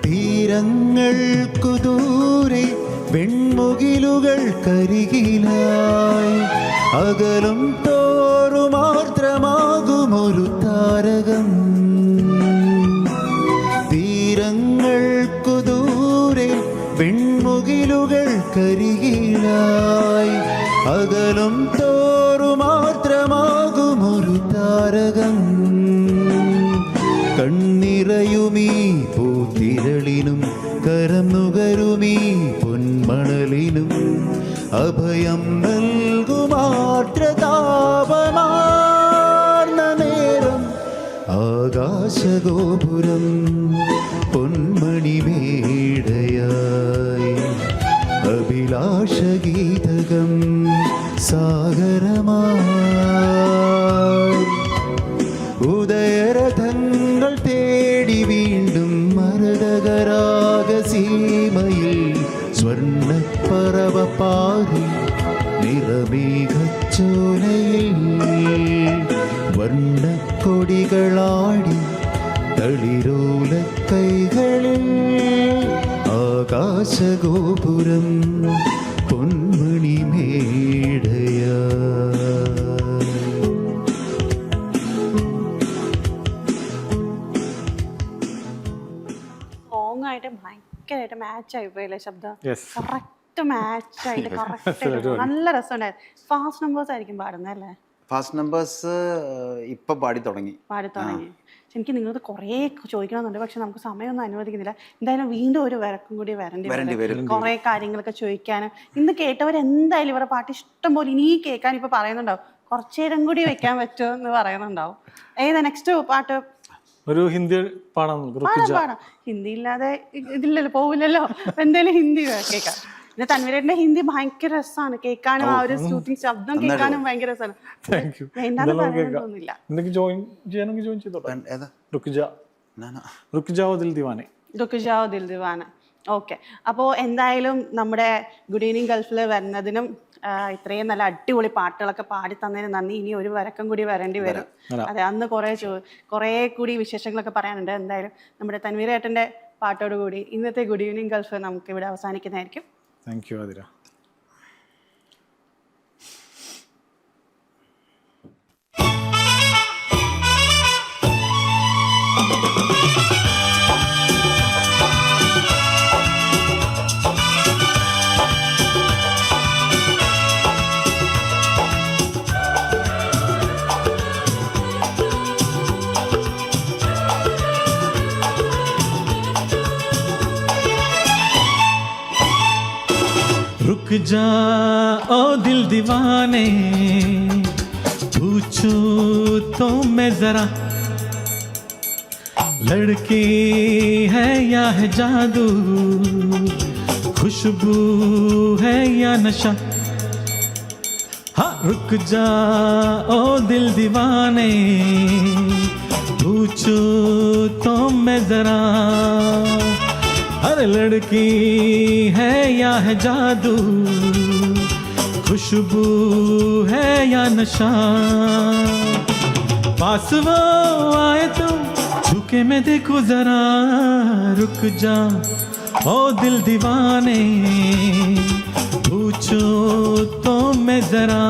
[SPEAKER 5] തീരങ്ങൾക്കു ദൂരെ വെൺമുകിലുകൾ കരികിലായി അകലും തോറുമാത്രമാകുമൊരു താരകം. തീരങ്ങൾക്കു ദൂരെ വെൺമുകിലുകൾ കരികിലായി അകലും തോറുമാത്രമാകുമൊരു താരകം. കണ്ണിറയുമീ പൂത്തിരളിനും കരന്നുകരുമീ പൊന്മണലിനും അഭയം നൽകുമാത്രതാപമാർന്ന നേരം ആകാശഗോപുരം പൊന്മണിമേടയായി. അഭിലാഷഗീതകം സാഗരമായി ഉദയരഥങ്ങൾ തേടി വീണ്ടും മരതകരാഗസീമയിൽ സ്വർണ്ണപ്പറവ പാറി നിറമേഘച്ചോലയിൽ വർണ്ണക്കൊടികളാടി തളിരോല കൈകളിൽ ആകാശഗോപുരം പൊന്മണിമേടയായി.
[SPEAKER 2] ആയിട്ട് ഭയങ്കരമായിട്ട് മാച്ച് ആയി പോയല്ലേ ശബ്ദം?
[SPEAKER 3] Yes.
[SPEAKER 2] കറക്റ്റ് മാച്ച് ആയിട്ട് കറക്റ്റ് നല്ല രസമുണ്ടായിരുന്നു. ഫാസ്റ്റ് നമ്പേഴ്സ് ആയിരിക്കും പാടുന്നത് അല്ലേ?
[SPEAKER 4] ഫാസ്റ്റ് നമ്പേഴ്സ് ഇപ്പൊ പാടി തുടങ്ങി.
[SPEAKER 2] എനിക്ക് നിങ്ങൾക്ക് കുറേ ചോദിക്കണമെന്നുണ്ട്, പക്ഷെ നമുക്ക് സമയമൊന്നും അനുവദിക്കുന്നില്ല. എന്തായാലും വീണ്ടും ഒരു വരക്കും കൂടി വരേണ്ടി വരും, കുറേ കാര്യങ്ങളൊക്കെ ചോദിക്കാൻ. ഇന്ന് കേട്ടവരെന്തായാലും ഇവരുടെ പാട്ട് ഇഷ്ടം പോലെ ഇനി കേൾക്കാൻ ഇപ്പൊ പറയുന്നുണ്ടാവും. കുറച്ചേരം കൂടി വെക്കാൻ പറ്റുമോ എന്ന് പറയുന്നുണ്ടാവും. ഏതാ നെക്സ്റ്റ് പാട്ട്?
[SPEAKER 3] ഒരു ഹിന്ദി പാടാം.
[SPEAKER 2] ഹിന്ദി ഇല്ലാതെ ഇതില്ലല്ലോ, പോവില്ലല്ലോ. എന്തായാലും ഹിന്ദി കേൾക്കാം. പിന്നെ തൻവീരേട്ടന്റെ ഹിന്ദി ഭയങ്കര രസമാണ് കേൾക്കാനും, ആ ഒരു ഷൂട്ടിംഗ് ശബ്ദം കേൾക്കാനും ഭയങ്കര രസമാണ്. വേണ്ടാന്ന് പറയാനൊന്നുമില്ല. റുക്ക് ദിൽ ദീവാന. ഓക്കെ, അപ്പോൾ എന്തായാലും നമ്മുടെ ഗുഡ് ഈവനിങ് ഗൾഫിൽ വരുന്നതിനും ഇത്രയും നല്ല അടിപൊളി പാട്ടുകളൊക്കെ പാടി തന്നതിന് നന്ദി. ഇനി ഒരു വരക്കം കൂടി വരേണ്ടി വരും. അതെ, അന്ന് കുറേ കൂടി വിശേഷങ്ങളൊക്കെ പറയാനുണ്ട്. എന്തായാലും നമ്മുടെ തൻവീരേട്ടന്റെ പാട്ടോടുകൂടി ഇന്നത്തെ ഗുഡ് ഈവനിങ് ഗൾഫ് നമുക്ക് ഇവിടെ അവസാനിക്കുന്നതായിരിക്കും.
[SPEAKER 3] Thank you Athira. जा ओ दिल दीवाने, पूछूं तो मैं जरा, लड़की है या है जादू, खुशबू है या नशा। हाँ रुक जा ओ दिल दीवाने, पूछूं तो मैं जरा, हर लड़की है या है जादू, खुशबू है या नशा। पास वो आए तो झुके मैं देखूं जरा, रुक जा ओ दिल दीवाने, पूछो तो मैं जरा।